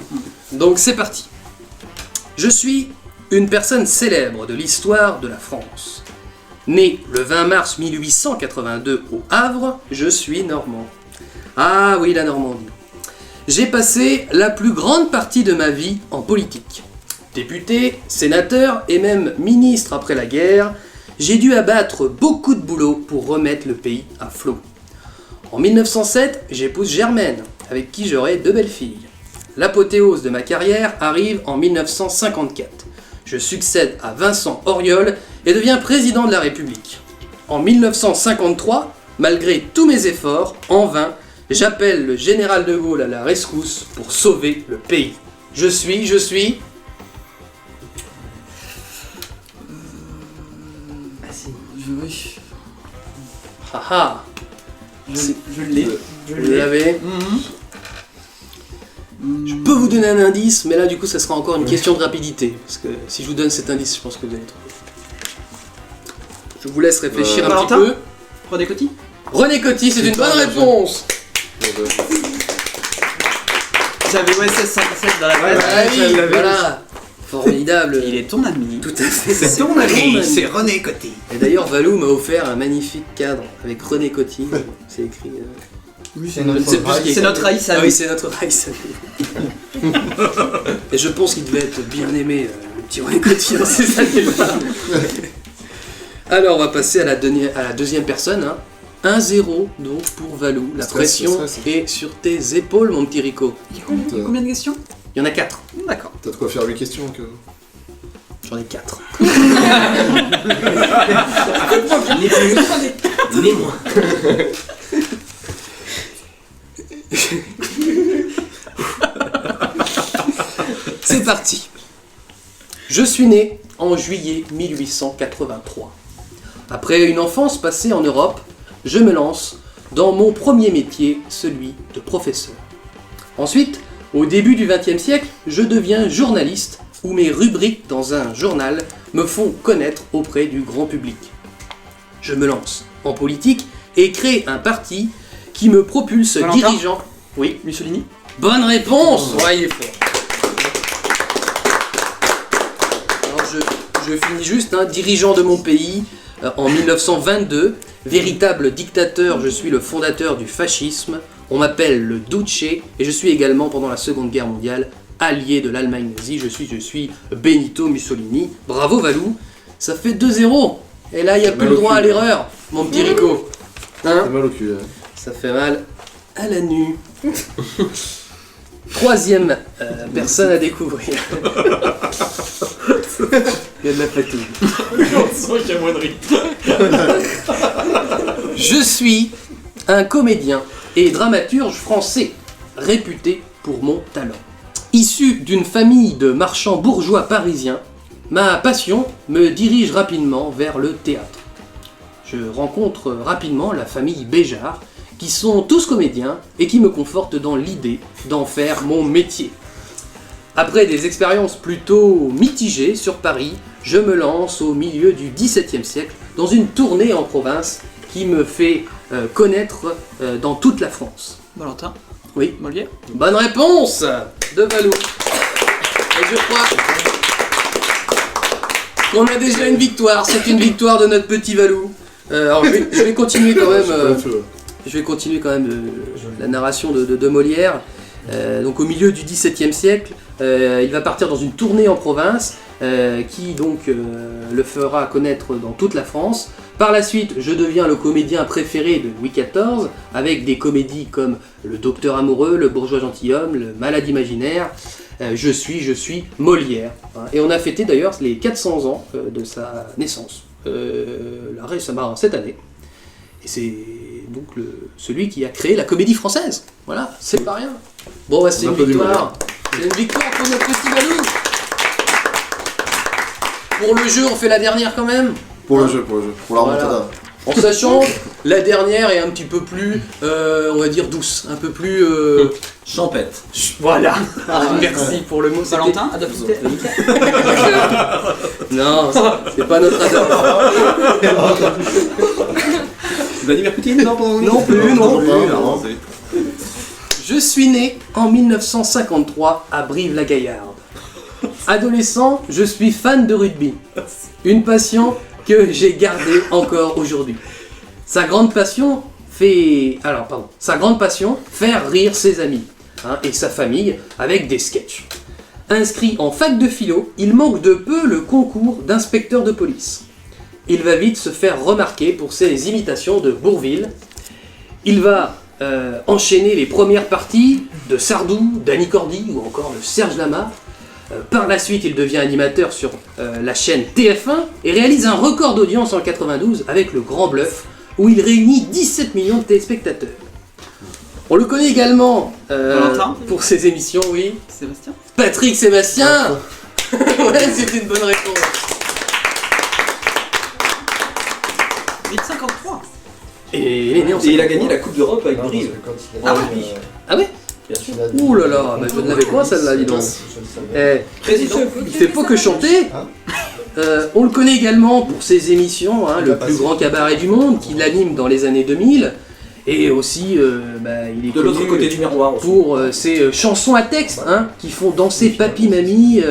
Donc c'est parti. Je suis une personne célèbre de l'histoire de la France. Né le 20 mars 1882 au Havre, je suis normand. Ah oui, la Normandie. J'ai passé la plus grande partie de ma vie en politique. Député, sénateur et même ministre après la guerre, j'ai dû abattre beaucoup de boulot pour remettre le pays à flot. En 1907, j'épouse Germaine, avec qui j'aurai 2 belles filles. L'apothéose de ma carrière arrive en 1954. Je succède à Vincent Auriol et deviens président de la République. En 1953, malgré tous mes efforts, en vain, j'appelle le général de Gaulle à la rescousse pour sauver le pays. Je suis... Haha. Je l'ai. Vous l'avez. Je peux vous donner un indice, mais là du coup ça sera encore une question de rapidité. Parce que si je vous donne cet indice, je pense que vous allez trouver. Je vous laisse réfléchir un petit Valentin peu. René Coty. René Coty, c'est une Putain, bonne bien réponse. J'avais OSS 117 dans la Ah tête. oui, voilà. Formidable. Il est ton ami. Tout à fait. C'est ton ami, c'est René Coty. Et d'ailleurs, Valou m'a offert un magnifique cadre avec René Coty. C'est écrit. Oui, c'est je ne notre sais plus ce qui est- C'est notre Raïs à Ah nous. oui, c'est notre Raïs. Et je pense qu'il devait être bien aimé, le petit René Coty dans ces années-là. Alors, on va passer à la deuxième personne. Hein. 1-0 donc pour Valou. La Stress, pression stress. est sur tes épaules, mon petit Rico. Il y a combien de questions Il y en a 4. D'accord. T'as de quoi faire 8 questions que... J'en ai 4. Ni plus, ni moins. C'est parti. Je suis né en juillet 1883. Après une enfance passée en Europe, je me lance dans mon premier métier, celui de professeur. Ensuite, au début du XXe siècle, je deviens journaliste où mes rubriques dans un journal me font connaître auprès du grand public. Je me lance en politique et crée un parti qui me propulse Valentin dirigeant. Oui, Mussolini. bonne réponse. Ouais, il est fort. Alors je finis juste, hein, dirigeant de mon pays en 1922, véritable dictateur, je suis le fondateur du fascisme, on m'appelle le Duce et je suis également pendant la Seconde Guerre mondiale allié de l'Allemagne nazie, je suis Benito Mussolini. Bravo Valou, ça fait 2-0 et là il n'y a plus le droit à l'erreur, mon petit Rico. Hein? T'as mal au cul. Hein. Ça fait mal à la nuit. Troisième personne à découvrir. Il y a de la fatigue. Je suis un comédien et dramaturge français, réputé pour mon talent. Issu d'une famille de marchands bourgeois parisiens, ma passion me dirige rapidement vers le théâtre. Je rencontre rapidement la famille Béjart, qui sont tous comédiens et qui me confortent dans l'idée d'en faire mon métier. Après des expériences plutôt mitigées sur Paris, je me lance au milieu du XVIIe siècle dans une tournée en province qui me fait connaître dans toute la France. Valentin. Oui. Molière. Bonne réponse de Valou. Et je crois On a déjà une victoire, c'est une victoire de notre petit Valou. Alors je vais continuer quand même. Je vais continuer quand même la narration de Molière. Donc au milieu du XVIIe siècle, il va partir dans une tournée en province qui donc le fera connaître dans toute la France. Par la suite, je deviens le comédien préféré de Louis XIV avec des comédies comme Le Docteur Amoureux, Le Bourgeois Gentilhomme, Le Malade Imaginaire. Je suis Molière. Et on a fêté d'ailleurs les 400 ans de sa naissance, là récemment, cette année. Et c'est donc celui qui a créé la comédie française. Voilà, c'est pas rien. Bon, bah, c'est une victoire. C'est une victoire pour notre petit Valou. Pour le jeu, on fait la dernière quand même. Pour le jeu, pour la remontada. En sachant, la dernière est un petit peu plus, on va dire douce, un peu plus... Champette. Voilà. Merci pour le mot. Valentin, Adolf Hitler. Non, c'est pas notre Adolf. Vladimir Poutine, non? Non plus. Non. Je suis né en 1953 à Brive-la-Gaillarde. Adolescent, je suis fan de rugby. Une passion que j'ai gardée encore aujourd'hui. Sa grande passion, faire rire ses amis et sa famille avec des sketchs. Inscrit en fac de philo, il manque de peu le concours d'inspecteur de police. Il va vite se faire remarquer pour ses imitations de Bourvil. Il va enchaîner les premières parties de Sardou, d'Annie Cordy ou encore de Serge Lama. Par la suite, il devient animateur sur la chaîne TF1 et réalise un record d'audience en 92 avec Le Grand Bluff, où il réunit 17 millions de téléspectateurs. On le connaît également pour ses émissions, oui. Sébastien. Patrick Sébastien. Ouais, c'est une bonne réponse. 1053. Et il est né en Et il a gagné la Coupe d'Europe avec Brive. Ah oui. Ah ouais. Ouh là là, bah je ne l'avais pas celle-là, dis donc. Président. Il fait pas que chanter. On le connaît également pour ses émissions, le plus grand cabaret du monde, qu'il anime dans les années 2000. Et aussi, il est De l'autre côté du miroir aussi. pour ses chansons à texte, qui font danser papy, mamie,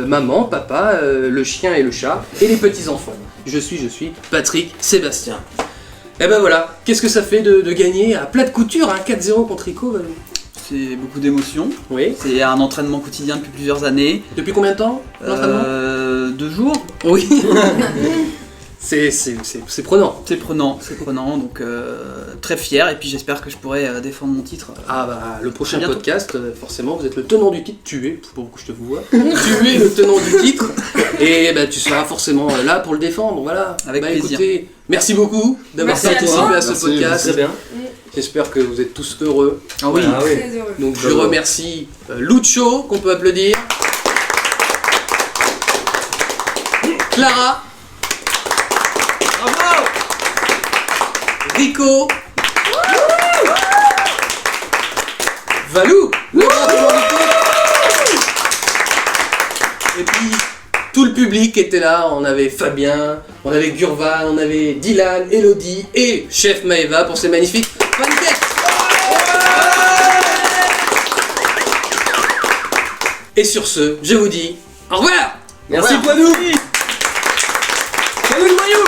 maman, papa, le chien et le chat, et les petits-enfants. Je suis Patrick Sébastien. Et ben voilà, qu'est-ce que ça fait de gagner à plat de couture, 4-0 contre Rico, Valou? C'est beaucoup d'émotions. Oui. C'est un entraînement quotidien depuis plusieurs années. Depuis combien de temps, l'entraînement 2 jours. Oui. C'est prenant. C'est prenant, donc très fier, et puis j'espère que je pourrai défendre mon titre. Le prochain podcast, forcément, vous êtes le tenant du titre, tu es, pour que je te vois, tu es le tenant du titre, et tu seras forcément là pour le défendre, voilà. Avec plaisir. Écoutez, merci beaucoup d'avoir participé à ce podcast. Très bien. J'espère que vous êtes tous heureux. Ah oui. Très heureux. Donc je remercie Lucho, qu'on peut applaudir. Clara. Bravo. Rico. Valou. Le grand tenant du titre. Et puis tout le public était là. On avait Fabien, on avait Gurvan, on avait Dylan, Elodie et Chef Maeva pour ces magnifiques pancakes. Et sur ce, je vous dis au revoir. Merci Poinou. Salut le maillot.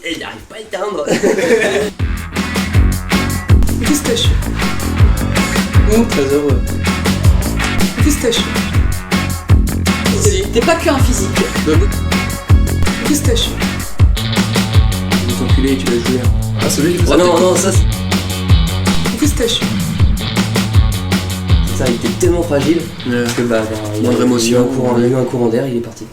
Et il n'arrive pas à éteindre. Pistache. Très heureux. Pistache. T'es pas qu'un physique. Pistache. Vous enculé, tu l'as joué. Ah, c'est lui qui fait Oh ça. non, ça c'est Pistache. ça, il était tellement fragile que il y a eu un courant d'air, il est parti.